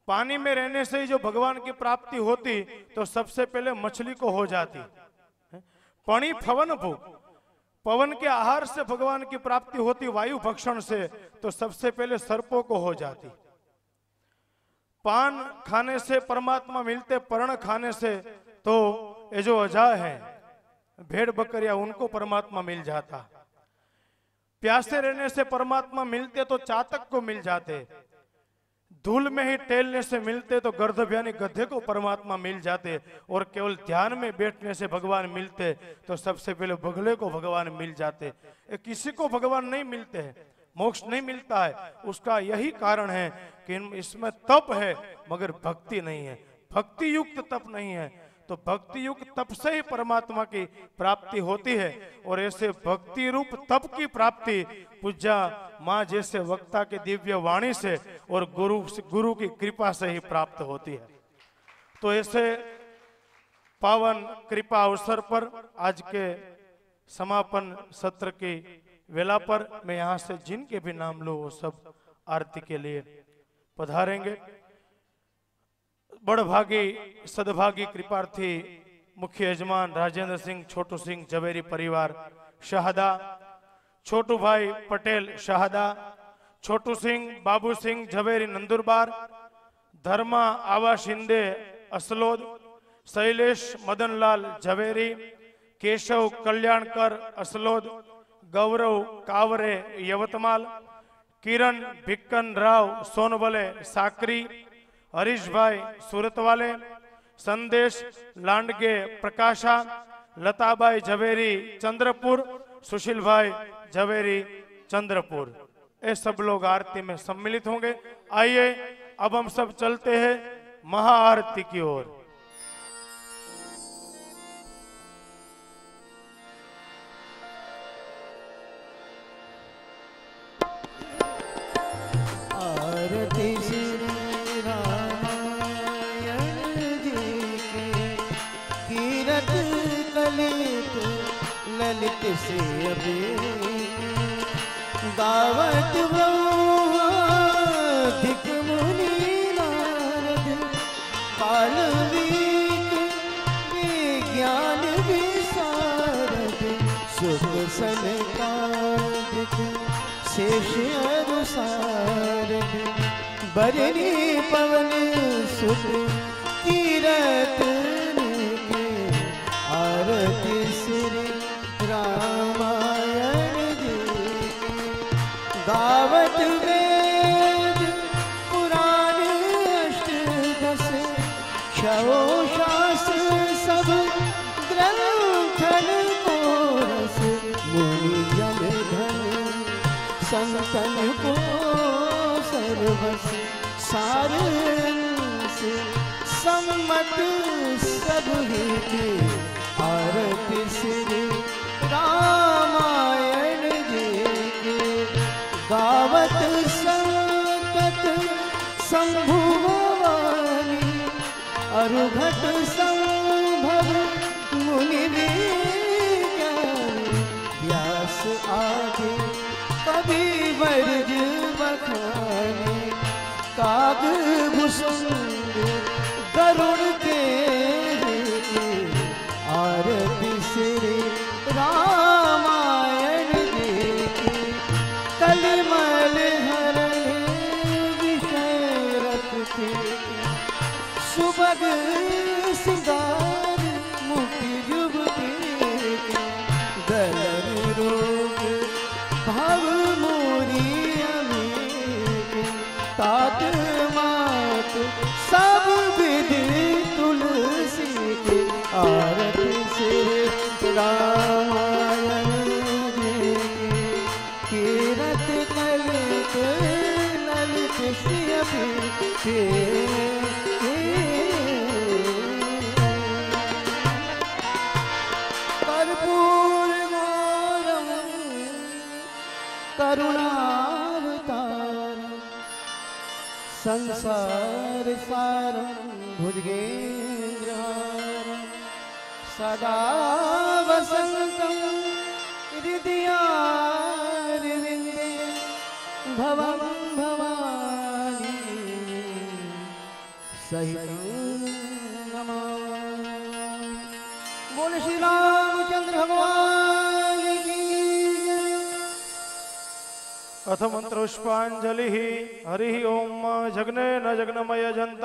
पानी में रहने से ही जो भगवान की प्राप्ति होती तो सबसे पहले मछली को हो जाती। पणि पवन भूख, पवन के आहार से भगवान की प्राप्ति होती, वायु भक्षण से तो सबसे पहले सर्पों को हो जाती। पान खाने से परमात्मा मिलते, पर्ण खाने से तो ये जो अजा है भेड़ बकरियां उनको परमात्मा मिल जाता। प्यासे रहने से परमात्मा मिलते तो चातक को मिल जाते। धूल में ही टहलने से मिलते तो गर्दभ यानी गधे को परमात्मा मिल जाते। और केवल ध्यान में बैठने से भगवान मिलते तो सबसे पहले बगले को भगवान मिल जाते। किसी को भगवान नहीं मिलते हैं, मोक्ष नहीं मिलता है। उसका यही कारण है कि इसमें तप है मगर भक्ति नहीं है, भक्ति युक्त तप नहीं है। तो भक्ति युक्त तप से ही परमात्मा की प्राप्ति होती है और ऐसे भक्ति रूप तप की प्राप्ति पूज्या माँ जैसे वक्ता के दिव्य वाणी से और गुरु की कृपा से ही प्राप्त होती है। तो ऐसे पावन कृपा अवसर पर आज के समापन सत्र की वेला पर मैं यहाँ से जिनके भी नाम लो वो सब आरती के लिए पधारेंगे। बड़भागी सदभागी कृपार्थी मुख्य यजमान राजेंद्र सिंह, छोटू सिंह जवेरी परिवार शाहदा, छोटू भाई पटेल शाहदा, छोटू सिंह, बाबू सिंह झवेरी नंदुरबार, धर्मा आवा शिंदे असलोद, शैलेश मदनलाल झवेरी, केशव कल्याणकर असलोद, गौरव कावरे यवतमाल, किरण भिक्कन राव सोनवले साकरी, हरीश भाई सूरत वाले, संदेश लांडगे प्रकाशा, लताबाई झवेरी चंद्रपुर, सुशील भाई झवेरी चंद्रपुर, ये सब लोग आरती में सम्मिलित होंगे। आइए अब हम सब चलते हैं महाआरती की ओर।
आरती श्री रामायण जी के कीरत कलित ललित से अभी गावत ब्रह्मादिक मुनि नारद कालवीक विज्ञान विशारद सुख सनकादिक शेष अनुसारद बरनी पवन सुख कीरत के आरती श्री रामायण जी गावत वेद पुराण अष्टदश क्षयो शास्त्र सब ग्रंथन को रस मुनि जन धन संतन को सर्वस सारंस सम्मत सब ही आरती श्री रामायण जी के गावत संकट शंभु भवानी अरुघट संभव मुनि व्यास आदि कवि वर्ज बखानी नाग भुसुंड गरुड़ के आरती श्री रामायण की कलिमल हरण विषय रखते सुबग सिंगार मुक्ति युवती दलन रोग भव मोरी अमीर तात मात सब विधि तुलसी के आरती श्री रामायण कीरत ललित ललित श्री कर्पूर गौरम करुणावतारम संसार सारम भुजगेन्द्रहारम सदा वसंतम हृदयारविंदे भवं भवानी सहितं नमामि। बोल श्री रामचंद्र भगवान की जय।
अथ मंत्रोष्पांजलि हरि ओम जग्ने न जग्नमय जंत